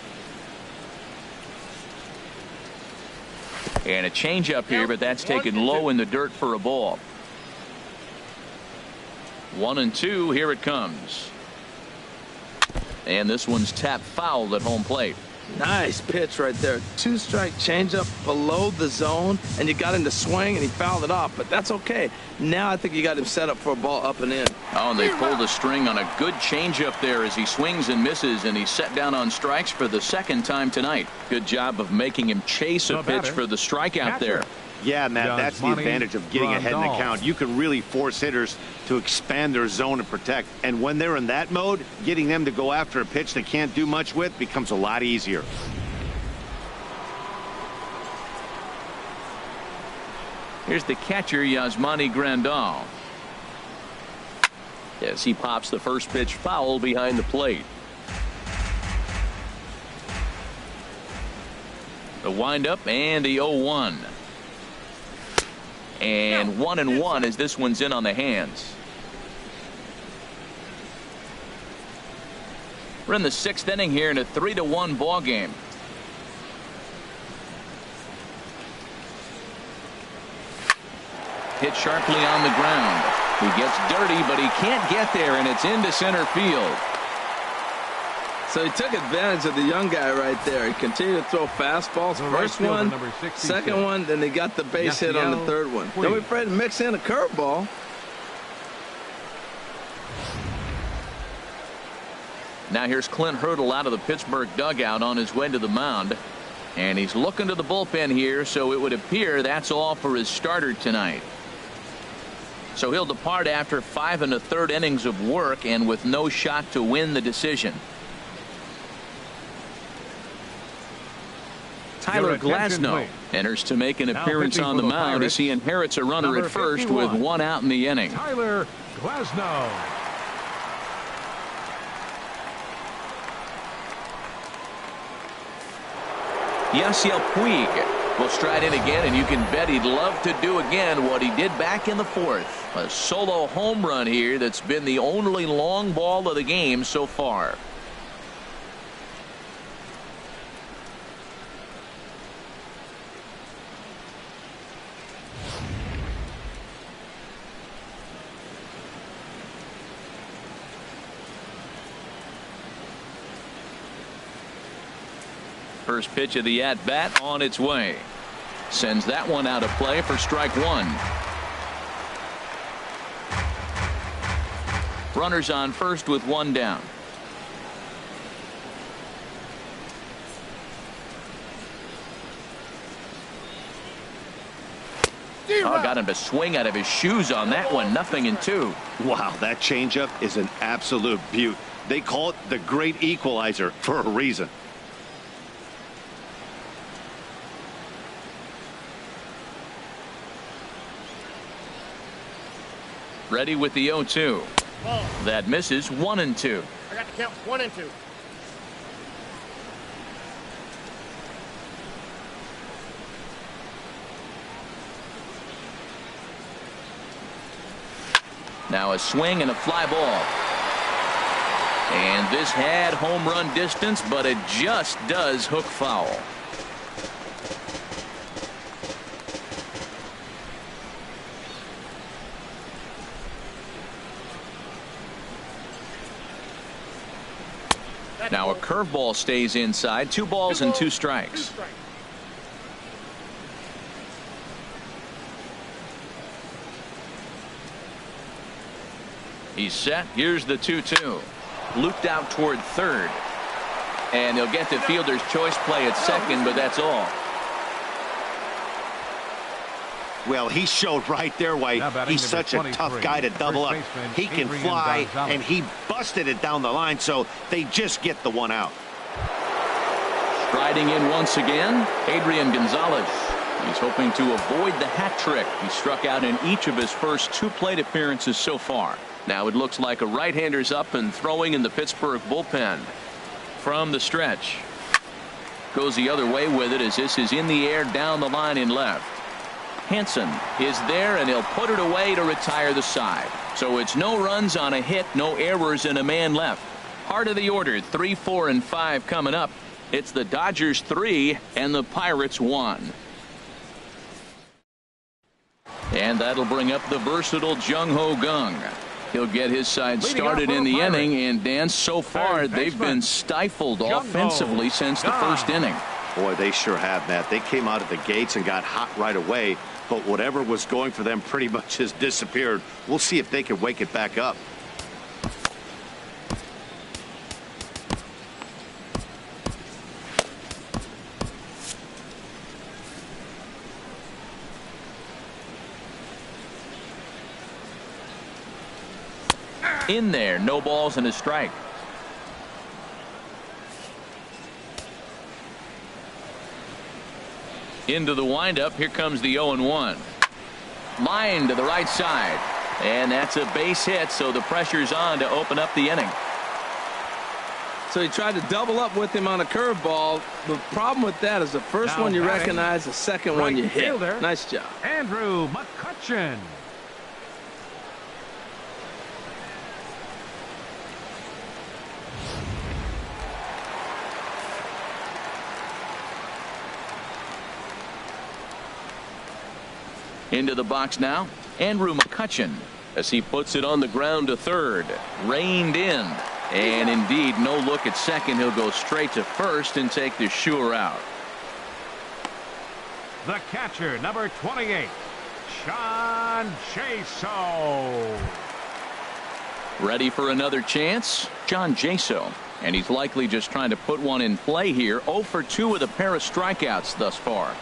And a changeup here, but that's taken low in the dirt for a ball. 1-2. Here it comes. And this one's tapped foul at home plate. Nice pitch right there. 2-strike changeup below the zone, and you got him to swing, and he fouled it off. But that's okay. Now I think you got him set up for a ball up and in. Oh, and they pulled a string on a good changeup there as he swings and misses, and he's set down on strikes for the second time tonight. Good job of making him chase a pitch for the strikeout there. Yeah, Matt, that's the advantage of getting ahead in the count. You can really force hitters to expand their zone and protect. And when they're in that mode, getting them to go after a pitch they can't do much with becomes a lot easier. Here's the catcher, Yasmani Grandal. Yes, he pops the first pitch foul behind the plate. The windup and the 0-1. And 1-1 as this one's in on the hands. We're in the 6th inning here in a 3-1 ball game. hit sharply on the ground. He gets dirty, but he can't get there, and it's into center field. So he took advantage of the young guy right there. He continued to throw fastballs. First one, second one, then he got the base hit on the third one. Then we tried to mix in a curveball. Now here's Clint Hurdle out of the Pittsburgh dugout on his way to the mound. And he's looking to the bullpen here, so it would appear that's all for his starter tonight. So he'll depart after 5 1/3 innings of work and with no shot to win the decision. Tyler Glasnow enters to make an appearance on the mound as he inherits a runner at first with 1 out in the inning. Tyler Glasnow. Yasiel Puig will stride in again, and you can bet he'd love to do again what he did back in the 4th. A solo home run here that's been the only long ball of the game so far. First pitch of the at-bat on its way. Sends that one out of play for strike 1. Runners on first with 1 down. Got him to swing out of his shoes on that one. 0-2. Wow, that changeup is an absolute beaut. They call it the great equalizer for a reason. Ready with the 0-2. That misses. 1-2. I got the count 1-2. Now a swing and a fly ball. And this had home run distance, but it just does hook foul. Now a curveball stays inside. 2 balls and 2 strikes. He's set. Here's the 2-2. Looped out toward third. And he'll get the fielder's choice play at second, but that's all. Well, he showed right there why he's such a tough guy to double up. He can fly, and he busted it down the line, so they just get the 1 out. Striding in once again, Adrian Gonzalez. He's hoping to avoid the hat trick. He struck out in each of his first 2 plate appearances so far. Now it looks like a right-hander's up and throwing in the Pittsburgh bullpen. From the stretch. Goes the other way with it as this is in the air down the line in left. Hansen is there, and he'll put it away to retire the side. So it's no runs on a hit, no errors, and a man left. Heart of the order, 3, 4, and 5 coming up. It's the Dodgers 3 and the Pirates 1. And that'll bring up the versatile Jung-Ho Kang. He'll get his side started in the inning, and Dan, so far they've been stifled offensively since the first inning. Boy, they sure have, Matt. They came out of the gates and got hot right away, but whatever was going for them pretty much has disappeared. We'll see if they can wake it back up. In there, no balls and a strike. Into the windup. Here comes the 0-1. Line to the right side. And that's a base hit, so the pressure's on to open up the inning. So he tried to double up with him on a curveball. The problem with that is the first one you recognize, the second one you hit. Nice job. Andrew McCutchen. Into the box now. Andrew McCutcheon, as he puts it on the ground to third. reined in. And indeed, no look at second. He'll go straight to first and take the sure out. The catcher, number 28, Sean Jaso. Ready for another chance? John Jaso. And he's likely just trying to put one in play here. 0 for 2 with a pair of strikeouts thus far.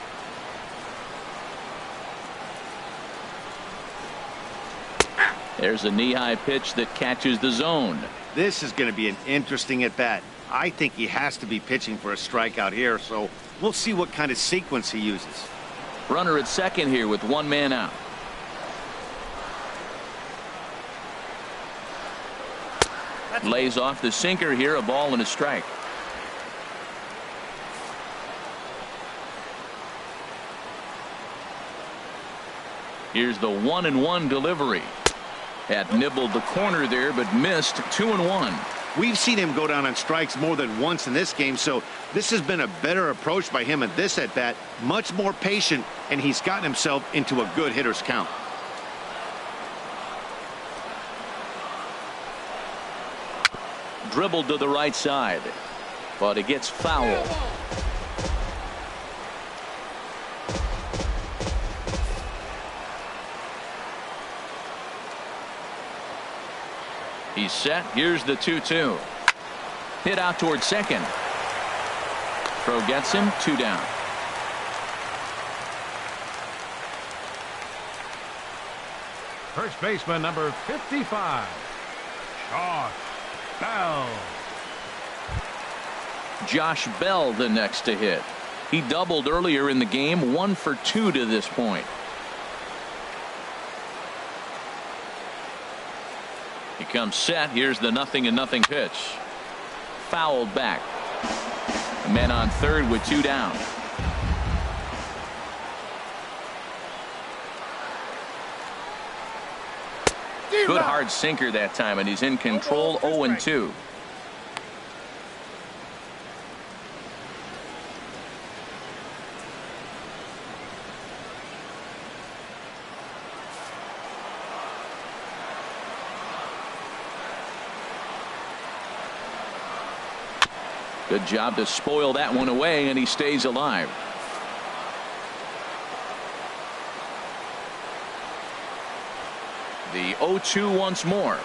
There's a knee-high pitch that catches the zone. This is going to be an interesting at-bat. I think he has to be pitching for a strikeout here, so we'll see what kind of sequence he uses. Runner at second here with one man out. Lays off the sinker here, a ball and a strike. Here's the 1-1 delivery. Had nibbled the corner there, but missed. 2-1. We've seen him go down on strikes more than once in this game, so this has been a better approach by him at this at-bat. Much more patient, and he's gotten himself into a good hitter's count. Dribbled to the right side, but it gets foul. He's set. Here's the 2-2. Hit out towards second. Throw gets him. 2 down. First baseman, number 55, Josh Bell. Josh Bell the next to hit. He doubled earlier in the game. 1 for 2 to this point. He comes set. Here's the 0-0 pitch. Fouled back. Men on third with 2 down. Good hard sinker that time, and he's in control. 0-2. Good job to spoil that one away, and he stays alive. The 0-2 once more.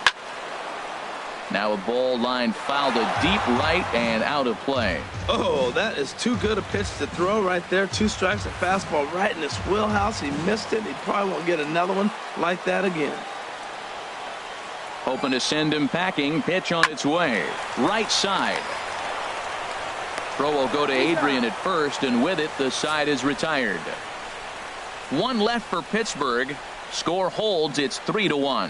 Now a ball line fouled to deep right and out of play. Oh, that is too good a pitch to throw right there. 2 strikes, a fastball right in his wheelhouse. He missed it. He probably won't get another one like that again. Hoping to send him packing. Pitch on its way. Right side. Throw will go to Adrian at first, and with it, the side is retired. 1 left for Pittsburgh. Score holds. It's 3-1.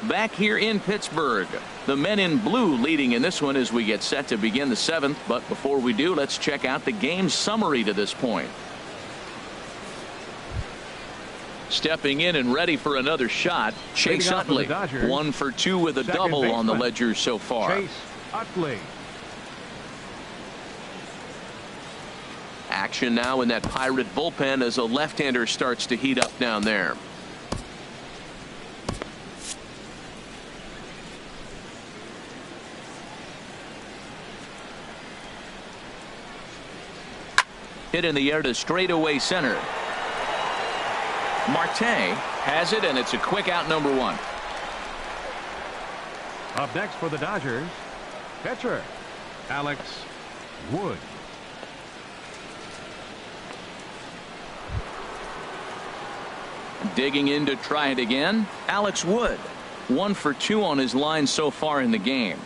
Back here in Pittsburgh, the men in blue leading in this one as we get set to begin the 7th. But before we do, let's check out the game summary to this point. Stepping in and ready for another shot, Chase Utley. 1 for 2 with a double on the ledger so far. Chase Utley. Action now in that Pirate bullpen as a left-hander starts to heat up down there. Hit in the air to straightaway center. Marte has it, and it's a quick out, number 1. Up next for the Dodgers, pitcher Alex Wood. Digging in to try it again, Alex Wood. 1 for 2 on his line so far in the game.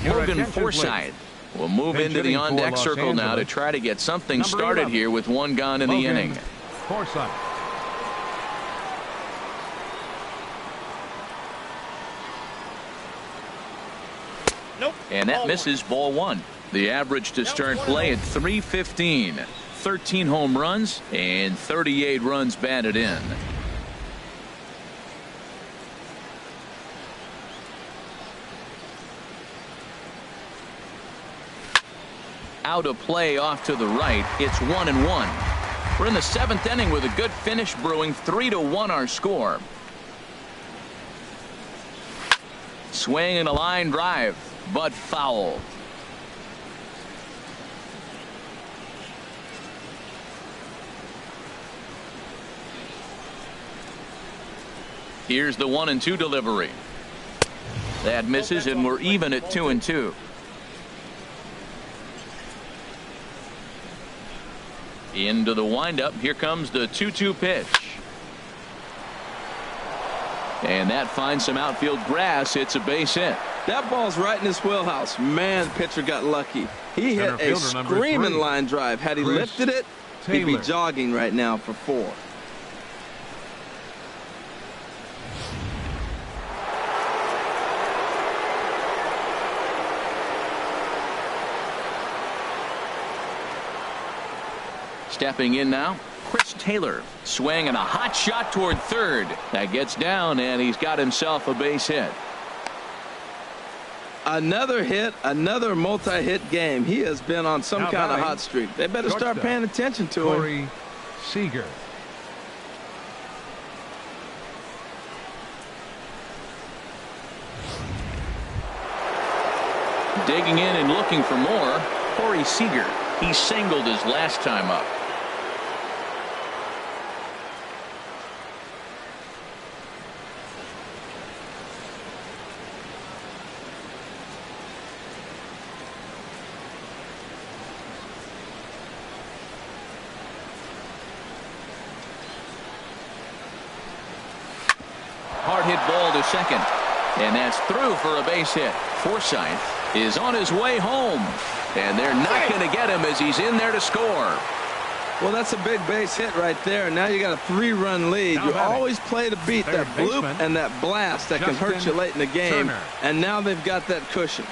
Logan Forsythe will move into the on-deck circle now to try to get something started here with 1 gone in the inning. Forsythe. Nope. And that misses, ball 1. The average to start play at .315. 13 home runs and 38 runs batted in. out of play off to the right. It's 1-1. We're in the 7th inning with a good finish brewing. 3-1 our score. Swing and a line drive, but foul. Here's the 1-2 delivery. That misses, and we're even at 2-2. Into the windup. Here comes the 2-2 pitch. And that finds some outfield grass. It's a base hit. That ball's right in his wheelhouse. Man, the pitcher got lucky. He hit a screaming line drive. Had he lifted it, he'd be jogging right now for 4. Stepping in now, Chris Taylor. Swing and a hot shot toward third. That gets down, and he's got himself a base hit. Another hit, another multi-hit game. He has been on some kind of hot streak. They better start paying attention to him. Corey Seager. Digging in and looking for more, Corey Seager. He singled his last time up. Hard hit ball to second, and that's through for a base hit. Forsythe is on his way home, and they're not going to get him as he's in there to score. Well, that's a big base hit right there. Now you got a 3-run lead. You always play to beat that bloop and that blast that can hurt you late in the game. And now they've got that cushion.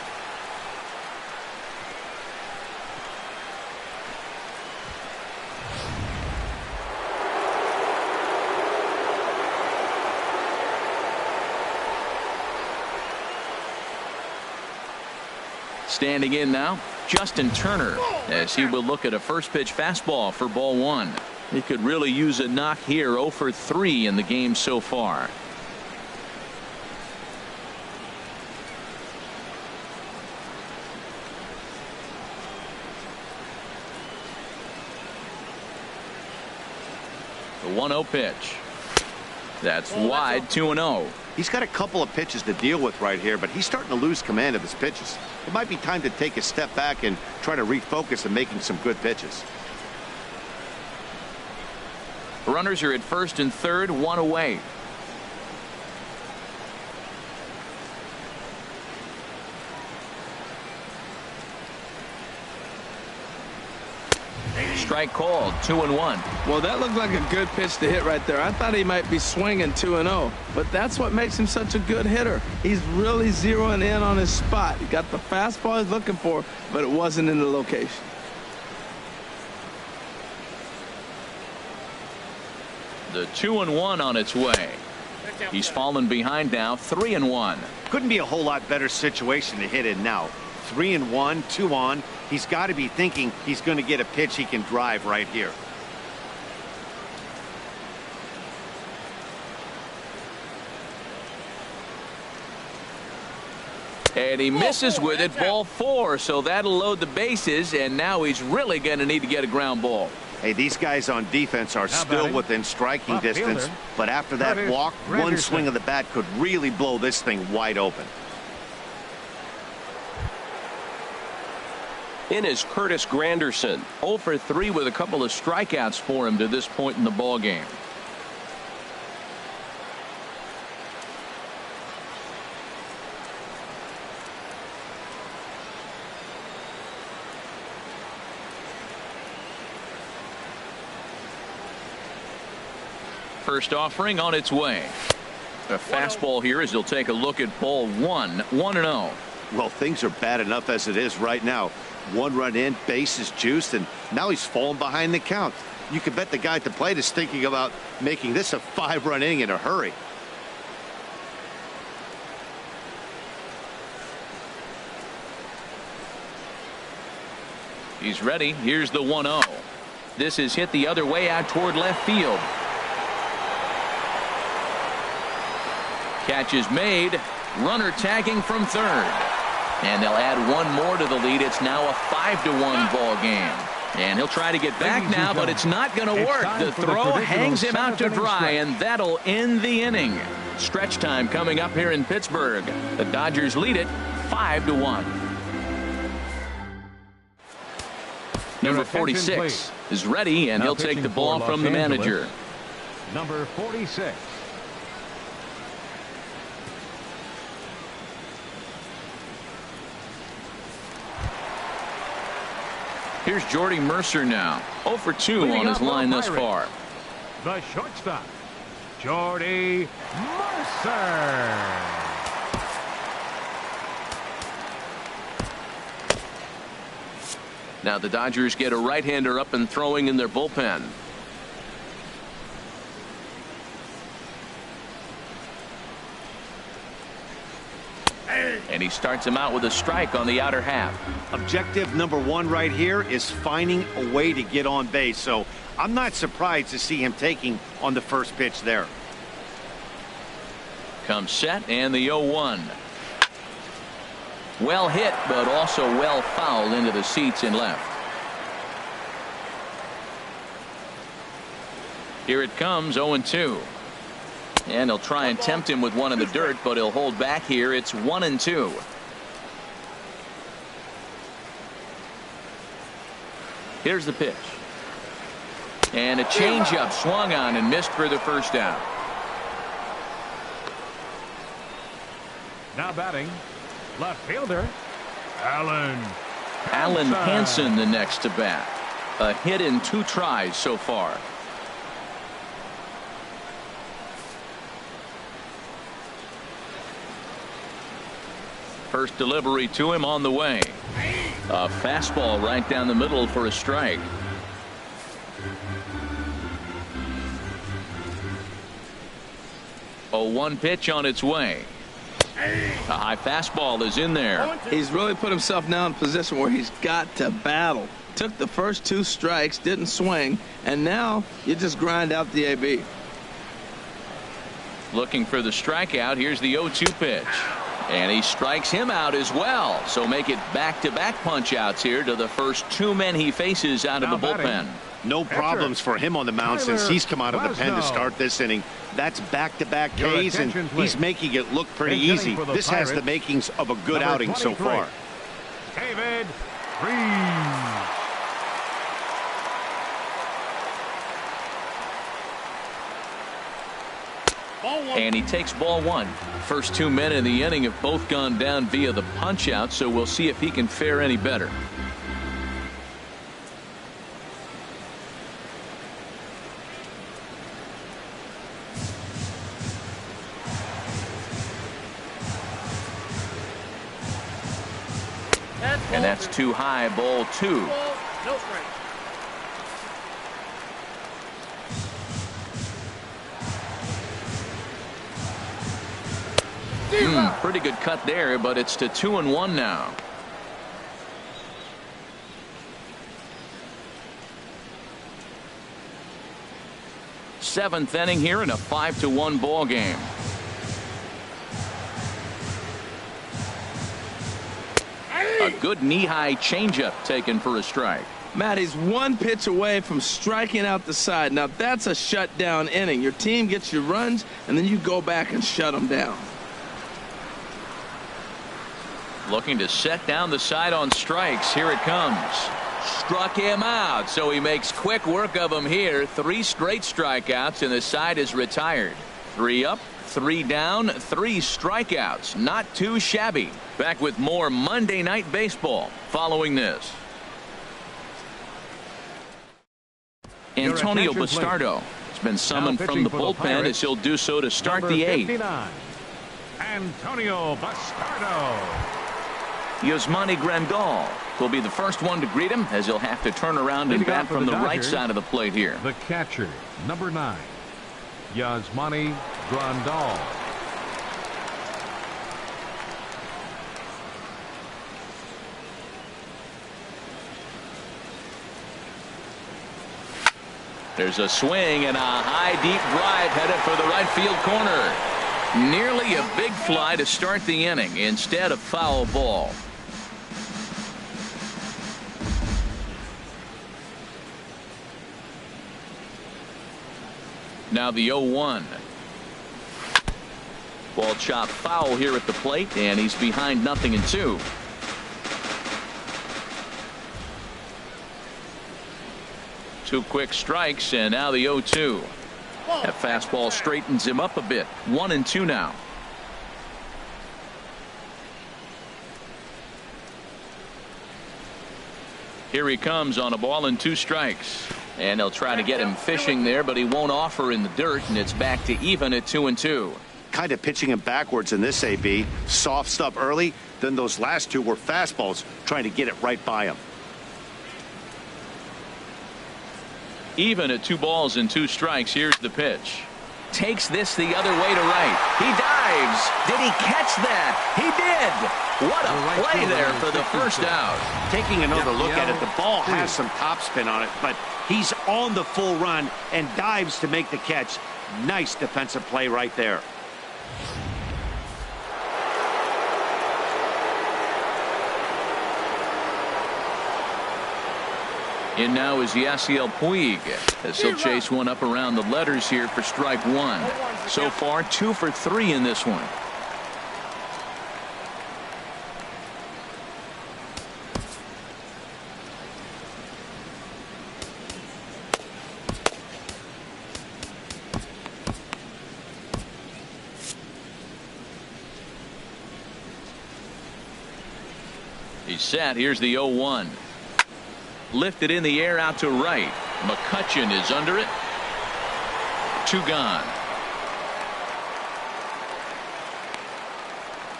Standing in now, Justin Turner, as he will look at a first pitch fastball for ball 1. He could really use a knock here. 0 for 3 in the game so far. The 1-0 pitch. That's wide. 2-0. He's got a couple of pitches to deal with right here, but he's starting to lose command of his pitches. It might be time to take a step back and try to refocus on making some good pitches. Runners are at first and third, 1 away. Strike called. 2-1. Well, that looked like a good pitch to hit right there. I thought he might be swinging 2-0, but that's what makes him such a good hitter. He's really zeroing in on his spot. He got the fastball he's looking for, but it wasn't in the location. The 2-1 on its way. He's fallen behind now. 3-1. Couldn't be a whole lot better situation to hit in now. 3-1, 2 on. He's got to be thinking he's going to get a pitch he can drive right here. And he misses with it. Ball 4. So that'll load the bases, and now he's really going to need to get a ground ball. Hey, these guys on defense are still within striking distance, but after that walk, one swing of the bat could really blow this thing wide open. In is Curtis Granderson. 0 for 3 with a couple of strikeouts for him to this point in the ball game. First offering on its way. A fastball here as he'll take a look at ball 1. 1-0. Well, things are bad enough as it is right now. 1 run in, base is juiced, and now he's falling behind the count. You can bet the guy at the plate is thinking about making this a 5-run inning in a hurry. He's ready. Here's the 1-0. This is hit the other way out toward left field. Catch is made. Runner tagging from third. And they'll add one more to the lead. It's now a 5-1 ball game. And he'll try to get back now, but it's not going to work. The throw hangs him out to dry, and that'll end the inning. Stretch time coming up here in Pittsburgh. The Dodgers lead it 5-1. Number 46 is ready, and he'll take the ball from the manager. Number 46. Here's Jordy Mercer now. 0 for 2 on his line thus far. The shortstop, Jordy Mercer. Now the Dodgers get a right-hander up and throwing in their bullpen. And he starts him out with a strike on the outer half. Objective number one right here is finding a way to get on base. So I'm not surprised to see him taking on the first pitch there. Comes set and the 0-1. Well hit, but also well fouled into the seats and left. Here it comes, 0-2. And he'll try and tempt him with one in the dirt, but he'll hold back here. It's 1-2. Here's the pitch. And a changeup swung on and missed for the first out. Now batting, left fielder, Alan Hansen the next to bat. A hit in 2 tries so far. First delivery to him on the way. A fastball right down the middle for a strike. A 1 pitch on its way. A high fastball is in there. He's really put himself now in a position where he's got to battle. Took the first 2 strikes, didn't swing, and now you just grind out the AB. Looking for the strikeout. Here's the 0-2 pitch. And he strikes him out as well. So make it back-to-back punch-outs here to the first 2 men he faces out of the bullpen. No problems for him on the mound since he's come out of the pen to start this inning. That's back-to-back Ks, and he's making it look pretty easy. This has the makings of a good outing so far. David Freese. And he takes ball 1. First 2 men in the inning have both gone down via the punch out, so we'll see if he can fare any better. And that's too high, ball 2. No strike. Pretty good cut there, but it's to 2-1 now. Seventh inning here in a 5-1 ball game. A good knee-high changeup taken for a strike. Matt, he's 1 pitch away from striking out the side. Now that's a shutdown inning. Your team gets your runs, and then you go back and shut them down. Looking to set down the side on strikes. Here it comes. Struck him out, so he makes quick work of him here. 3 straight strikeouts, and the side is retired. 3 up, 3 down, 3 strikeouts. Not too shabby. Back with more Monday Night Baseball following this. Antonio Bastardo has been summoned from the bullpen as he'll do so to start the 8th. Antonio Bastardo. Yasmani Grandal will be the first one to greet him, as he'll have to turn around and bat from the right side of the plate here. The catcher, number 9, Yasmani Grandal. There's a swing and a high deep drive headed for the right field corner. Nearly a big fly to start the inning instead of foul ball. Now the 0-1. Ball chopped foul here at the plate, and he's behind 0-2. Two quick strikes, and now the 0-2. That fastball straightens him up a bit. 1-2 now. Here he comes on a ball and 2 strikes. And they'll try to get him fishing there, but he won't offer in the dirt, and it's back to even at 2-2. Kind of pitching him backwards in this AB. Soft stuff early, then those last 2 were fastballs, trying to get it right by him. Even at 2 balls and 2 strikes. Here's the pitch. Takes this the other way to right. He dives. Did he catch that? He did. What a play there for the first out. Taking another look at it, the ball has some topspin on it, but he's on the full run and dives to make the catch. Nice defensive play right there. In now is Yasiel Puig as he'll chase one up around the letters here for strike 1. So far 2 for 3 in this one. He's set. Here's the 0-1. Lifted in the air out to right. McCutchen is under it. 2 gone.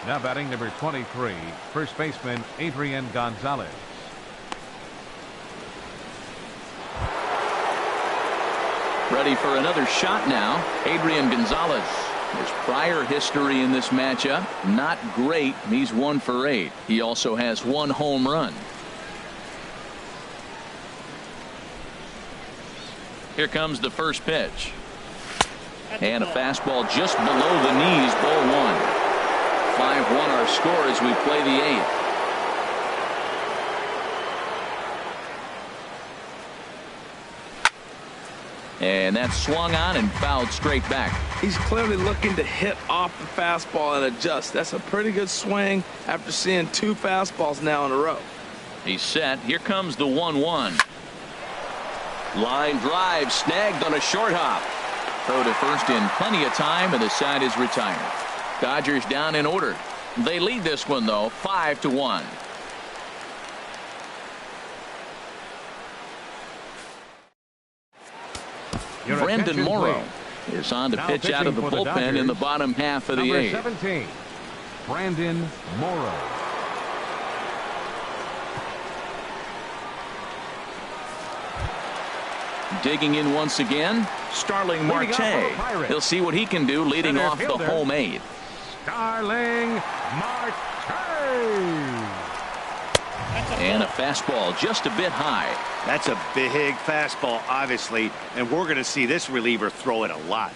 Now batting number 23, first baseman Adrian Gonzalez. Ready for another shot now. Adrian Gonzalez. His prior history in this matchup, not great. He's 1 for 8. He also has 1 home run. Here comes the first pitch. And a fastball just below the knees, ball 1. 5-1 our score as we play the 8th. And that's swung on and fouled straight back. He's clearly looking to hit off the fastball and adjust. That's a pretty good swing after seeing 2 fastballs now in a row. He's set. Here comes the 1-1. Line drive snagged on a short hop. Throw to first in plenty of time, and the side is retired. Dodgers down in order. They lead this one though 5-1. Brendan Morrow is on to pitch out of the bullpen in the bottom half of the 8th. 17, Brandon Morrow. Digging in once again, Starling Marte. He'll see what he can do leading off the home 8th. Starling Marte. And a fastball just a bit high. That's a big fastball, obviously, and we're going to see this reliever throw it a lot.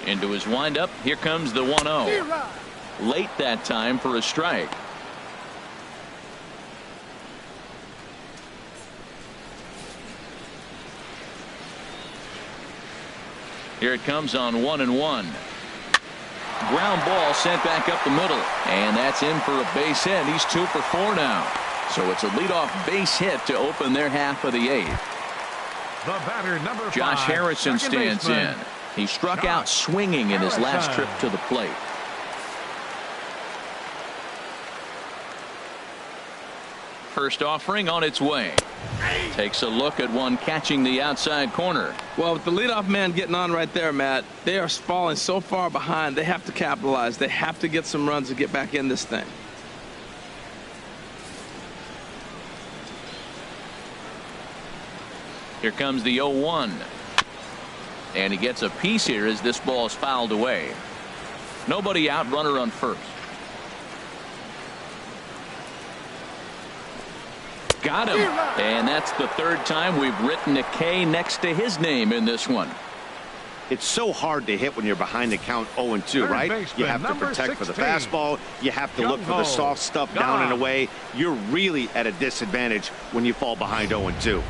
Into his windup. Here comes the 1-0. Late that time for a strike. Here it comes on 1-1. Ground ball sent back up the middle, and that's in for a base hit. He's 2 for 4 now. So it's a leadoff base hit to open their half of the 8th. The batter, number 5, Josh Harrison stands in. He struck out swinging in his last trip to the plate. First offering on its way. Takes a look at one catching the outside corner. Well, with the leadoff man getting on right there, Matt, they are falling so far behind. They have to capitalize. They have to get some runs to get back in this thing. Here comes the 0-1. And he gets a piece here as this ball is fouled away. Nobody out, runner on first. Got him. And that's the third time we've written a K next to his name in this one. It's so hard to hit when you're behind the count 0-2, right? You have to protect for the fastball. You have to look for the soft stuff down and away. You're really at a disadvantage when you fall behind 0-2.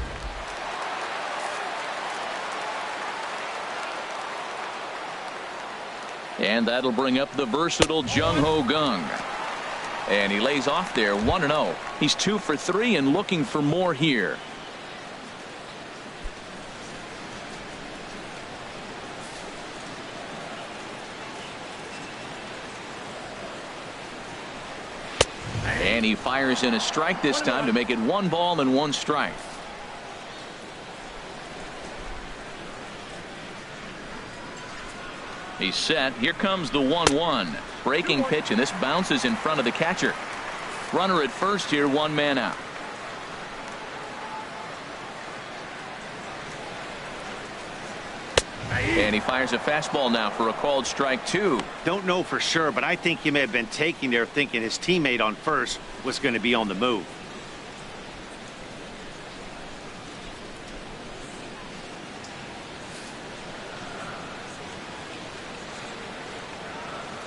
And that'll bring up the versatile Jung Ho Kang. And he lays off there 1-0. He's 2 for 3 and looking for more here. And he fires in a strike this time to make it 1 ball and 1 strike. He's set. Here comes the 1-1. Breaking pitch, and this bounces in front of the catcher. Runner at first here, 1 man out. And he fires a fastball now for a called strike 2. Don't know for sure, but I think he may have been taking there thinking his teammate on first was going to be on the move.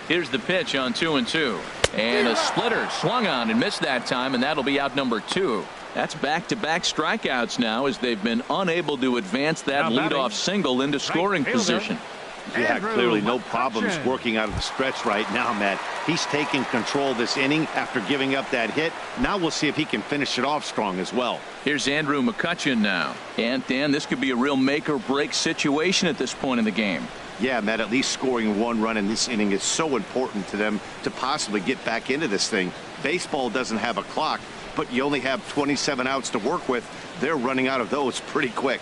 Here's the pitch on 2-2. And a splitter swung on and missed that time, and that'll be out number 2. That's back-to-back strikeouts now as they've been unable to advance that leadoff single into scoring position. Yeah, clearly no problems working out of the stretch right now, Matt. He's taking control of this inning after giving up that hit. Now we'll see if he can finish it off strong as well. Here's Andrew McCutchen now. And Dan, this could be a real make-or-break situation at this point in the game. Yeah, Matt, at least scoring 1 run in this inning is so important to them to possibly get back into this thing. Baseball doesn't have a clock, but you only have 27 outs to work with. They're running out of those pretty quick.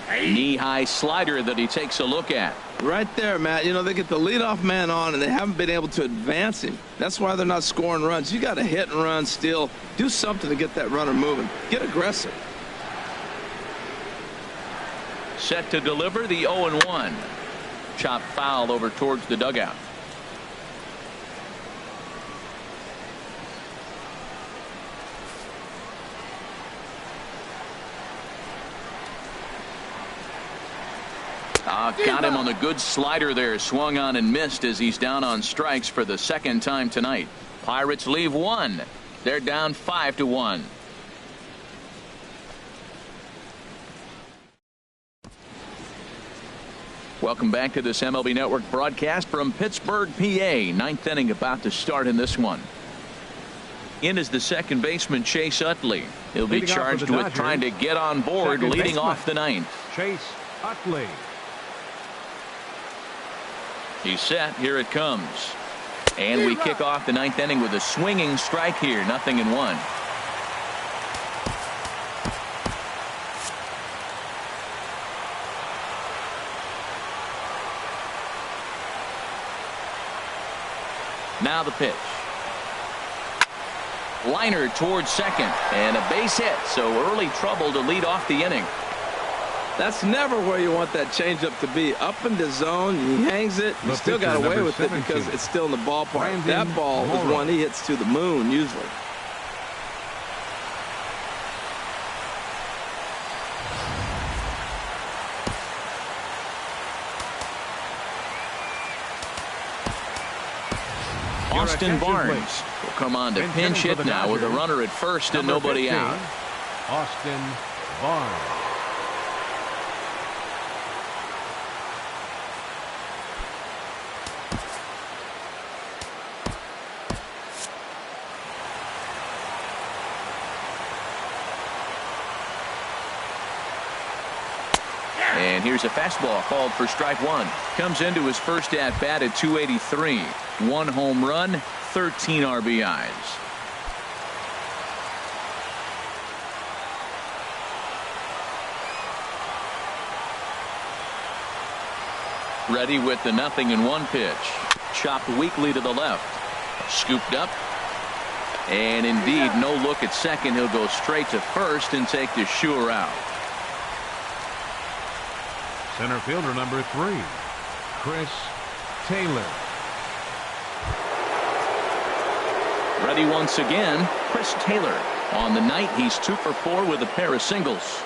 Knee-high slider that he takes a look at. Right there, Matt. You know, they get the leadoff man on, and they haven't been able to advance him. That's why they're not scoring runs. You got to hit and run still. Do something to get that runner moving. Get aggressive. Set to deliver the 0-1. Chop foul over towards the dugout. Got him on the good slider there. Swung on and missed as he's down on strikes for the second time tonight. Pirates leave 1. They're down 5-1. Welcome back to this MLB Network broadcast from Pittsburgh, PA. 9th inning about to start in this one. In is the second baseman, Chase Utley. He'll be charged with trying to get on board, leading off the 9th. Chase Utley. He's set. Here it comes. And we kick off the 9th inning with a swinging strike here. 0-1. Now the pitch. Liner towards second. And a base hit. So early trouble to lead off the inning. That's never where you want that changeup to be. Up in the zone, he hangs it. He still got away with it because it's still in the ballpark. That ball is one he hits to the moon usually. Austin Barnes will come on to pinch hit now with a runner at first and nobody out. Austin Barnes. And here's a fastball called for strike 1. Comes into his first at bat at 283. 1 home run, 13 RBIs. Ready with the 0-1 pitch. Chopped weakly to the left. Scooped up. And indeed, no look at second. He'll go straight to first and take the sure out. Center fielder number 3, Chris Taylor. Ready once again, Chris Taylor. On the night, he's 2 for 4 with a pair of singles.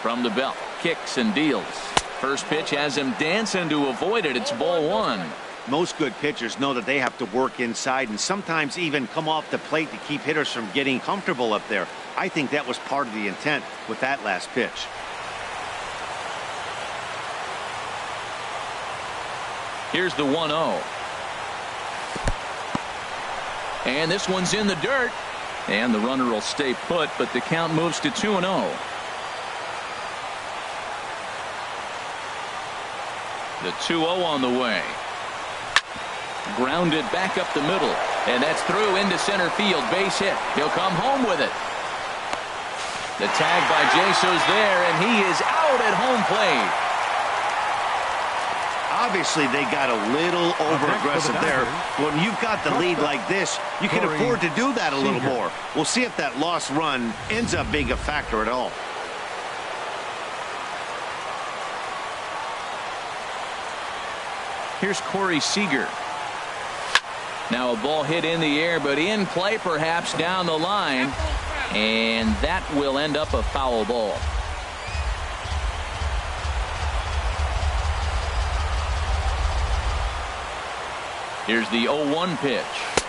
From the belt, kicks and deals. First pitch has him dancing to avoid it. It's ball 1. Most good pitchers know that they have to work inside and sometimes even come off the plate to keep hitters from getting comfortable up there. I think that was part of the intent with that last pitch. Here's the 1-0. And this one's in the dirt. And the runner will stay put, but the count moves to 2-0. The 2-0 on the way. Grounded back up the middle. And that's through into center field. Base hit. He'll come home with it. The tag by Jaso's there, and he is out at home plate. Obviously, they got a little over-aggressive there. When you've got the lead like this, you can afford to do that a little more. We'll see if that lost run ends up being a factor at all. Here's Corey Seager. Now a ball hit in the air, but in play perhaps down the line. And that will end up a foul ball. Here's the 0-1 pitch.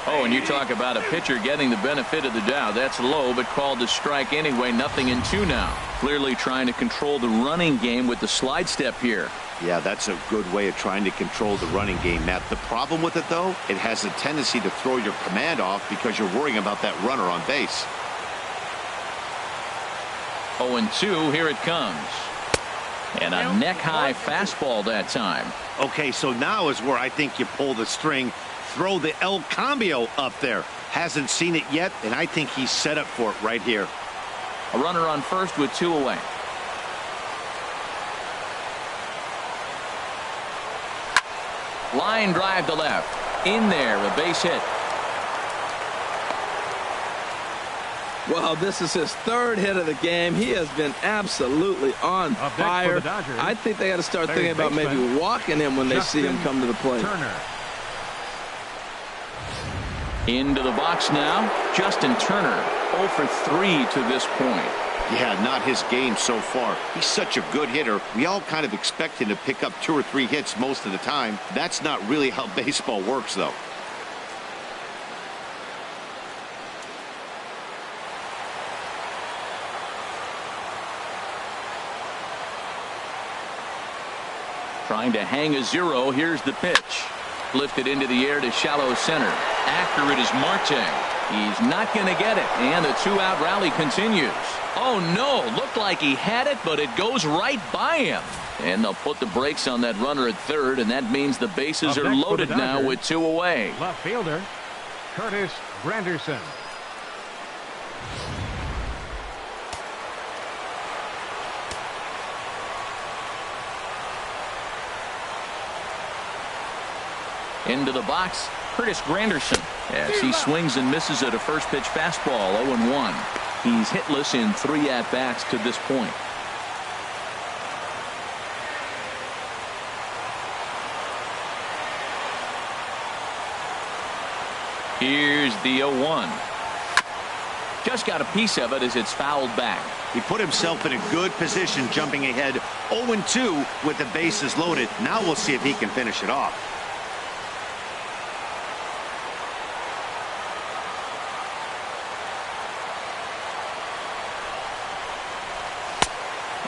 Oh, and you talk about a pitcher getting the benefit of the doubt. That's low, but called to strike anyway. 0-2 now. Clearly trying to control the running game with the slide step here. Yeah, that's a good way of trying to control the running game, Matt. The problem with it, though, it has a tendency to throw your command off because you're worrying about that runner on base. 0-2, here it comes. And a neck-high fastball that time. Okay, so now is where I think you pull the string. Throw the El Cambio up there. Hasn't seen it yet, and I think he's set up for it right here. A runner on first with 2 away. Line drive to left. In there, a base hit. Well, this is his 3rd hit of the game. He has been absolutely on fire. I think they got to start thinking about maybe walking him when they see him come to the plate. Turner. Into the box now, Justin Turner, 0 for 3 to this point. Yeah, not his game so far. He's such a good hitter. We all kind of expect him to pick up 2 or 3 hits most of the time. That's not really how baseball works, though. Trying to hang a 0. Here's the pitch. Lifted into the air to shallow center. After it is Marte. He's not going to get it. And the 2-out rally continues. Oh, no. Looked like he had it, but it goes right by him. And they'll put the brakes on that runner at third, and that means the bases are loaded now with 2 away. Left fielder, Curtis Granderson. Into the box, Curtis Granderson, as he swings and misses at a first pitch fastball. 0-1. He's hitless in 3 at-bats to this point. Here's the 0-1. Just got a piece of it as it's fouled back. He put himself in a good position jumping ahead 0-2 with the bases loaded. Now we'll see if he can finish it off.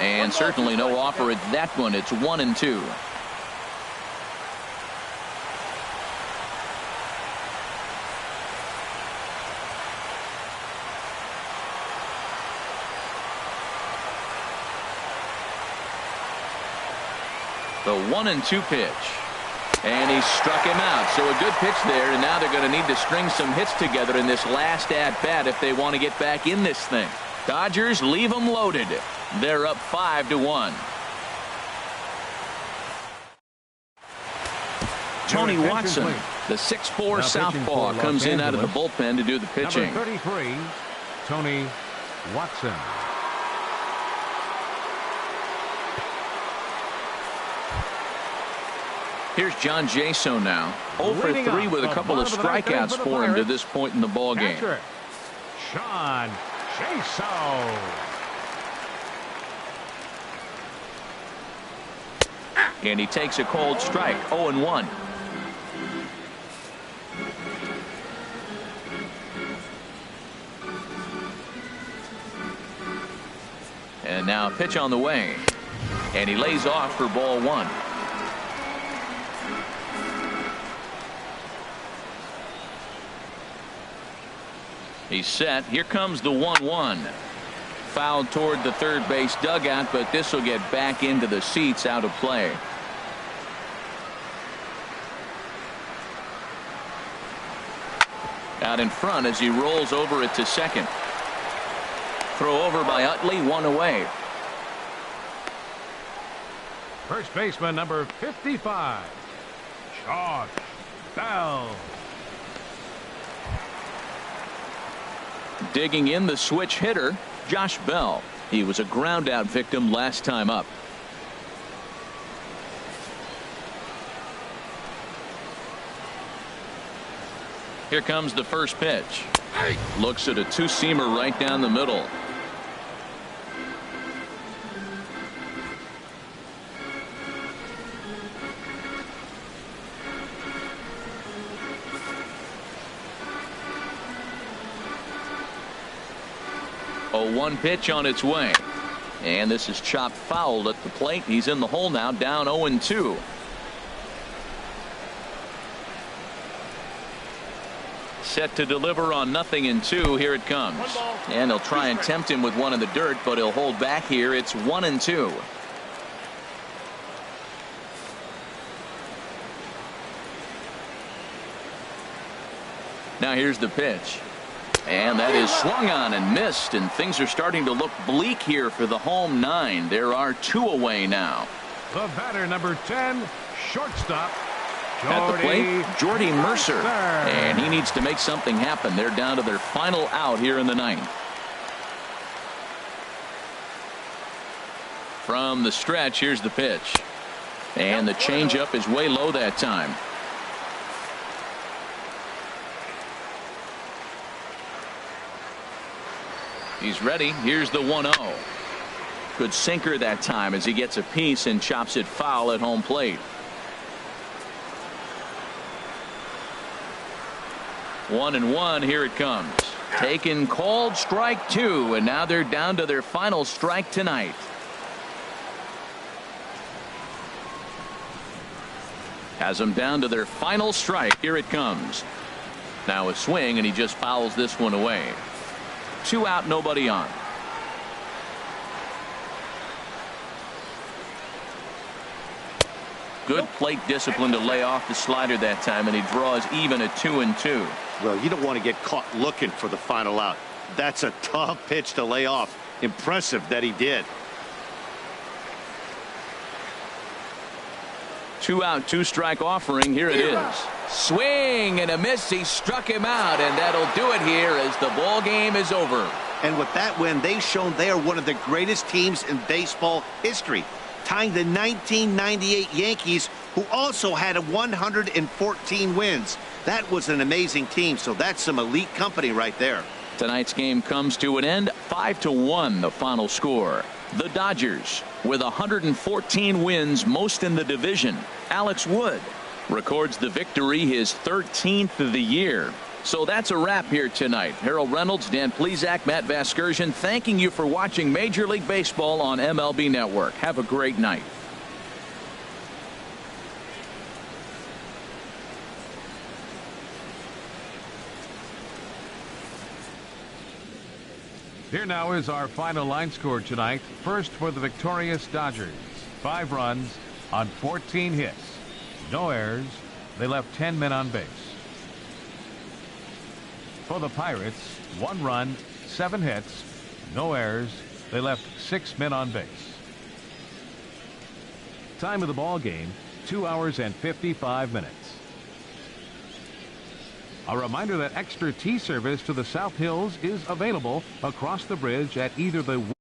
And certainly no offer at that one. It's 1-2. The 1-2 pitch. And he struck him out. So a good pitch there, and now they're going to need to string some hits together in this last at-bat if they want to get back in this thing. Dodgers leave them loaded. They're up 5-1. Tony attention, Watson. please. The 6'4" Now pitching southpaw for comes Los in out of the Angeles, bullpen to do the pitching. Number 33, Tony Watson. Here's John Jaso now. 0 for Leading 3 off with a the couple of bottom of the ninth inning strikeouts for the for him to Pirates. this point in the ball game. Catcher, John Jaso. And he takes a cold strike. 0-1. And now pitch on the way. And he lays off for ball 1. He's set. Here comes the 1-1. Fouled toward the third base dugout, but this will get back into the seats, out of play. Out in front as he rolls over it to second. Throw over by Utley, 1 away. First baseman number 55, Josh Bell. Digging in the switch hitter, Josh Bell. He was a ground out victim last time up. Here comes the first pitch. Looks at a two-seamer right down the middle. A 1 pitch on its way. And this is chopped foul at the plate. He's in the hole now, down 0-2. Set to deliver on 0-2. Here it comes. And they'll try and tempt him with one in the dirt, but he'll hold back here. It's 1-2. Now here's the pitch. And that is swung on and missed, and things are starting to look bleak here for the home 9. There are 2 away now. The batter number 10, shortstop, At the plate, Jordy Mercer. Mercer. And he needs to make something happen. They're down to their final out here in the 9th. From the stretch, here's the pitch. And the changeup is way low that time. He's ready. Here's the 1-0. Good sinker that time as he gets a piece and chops it foul at home plate. 1-1. Here it comes. Taken called strike 2, and now they're down to their final strike tonight. Has them down to their final strike. Here it comes. Now a swing, and he just fouls this one away. 2 out, nobody on. Good plate discipline to lay off the slider that time, and he draws even at 2-2. Well, you don't want to get caught looking for the final out. That's a tough pitch to lay off. Impressive that he did. 2 out, 2 strike offering. Here it is. Swing and a miss. He struck him out, and that'll do it here as the ball game is over. And with that win, they've shown they are one of the greatest teams in baseball history, tying the 1998 Yankees, who also had 114 wins. That was an amazing team, so that's some elite company right there. Tonight's game comes to an end. 5-1 the final score. The Dodgers with 114 wins, most in the division. Alex Wood records the victory, his 13th of the year. So that's a wrap here tonight. Harold Reynolds, Dan Plesac, Matt Vasgersian, thanking you for watching Major League Baseball on MLB Network. Have a great night. Here now is our final line score tonight. First for the victorious Dodgers. 5 runs on 14 hits. No errors. They left 10 men on base. For the Pirates, 1 run, 7 hits. No errors. They left 6 men on base. Time of the ball game, 2 hours and 55 minutes. A reminder that extra tea service to the South Hills is available across the bridge at either the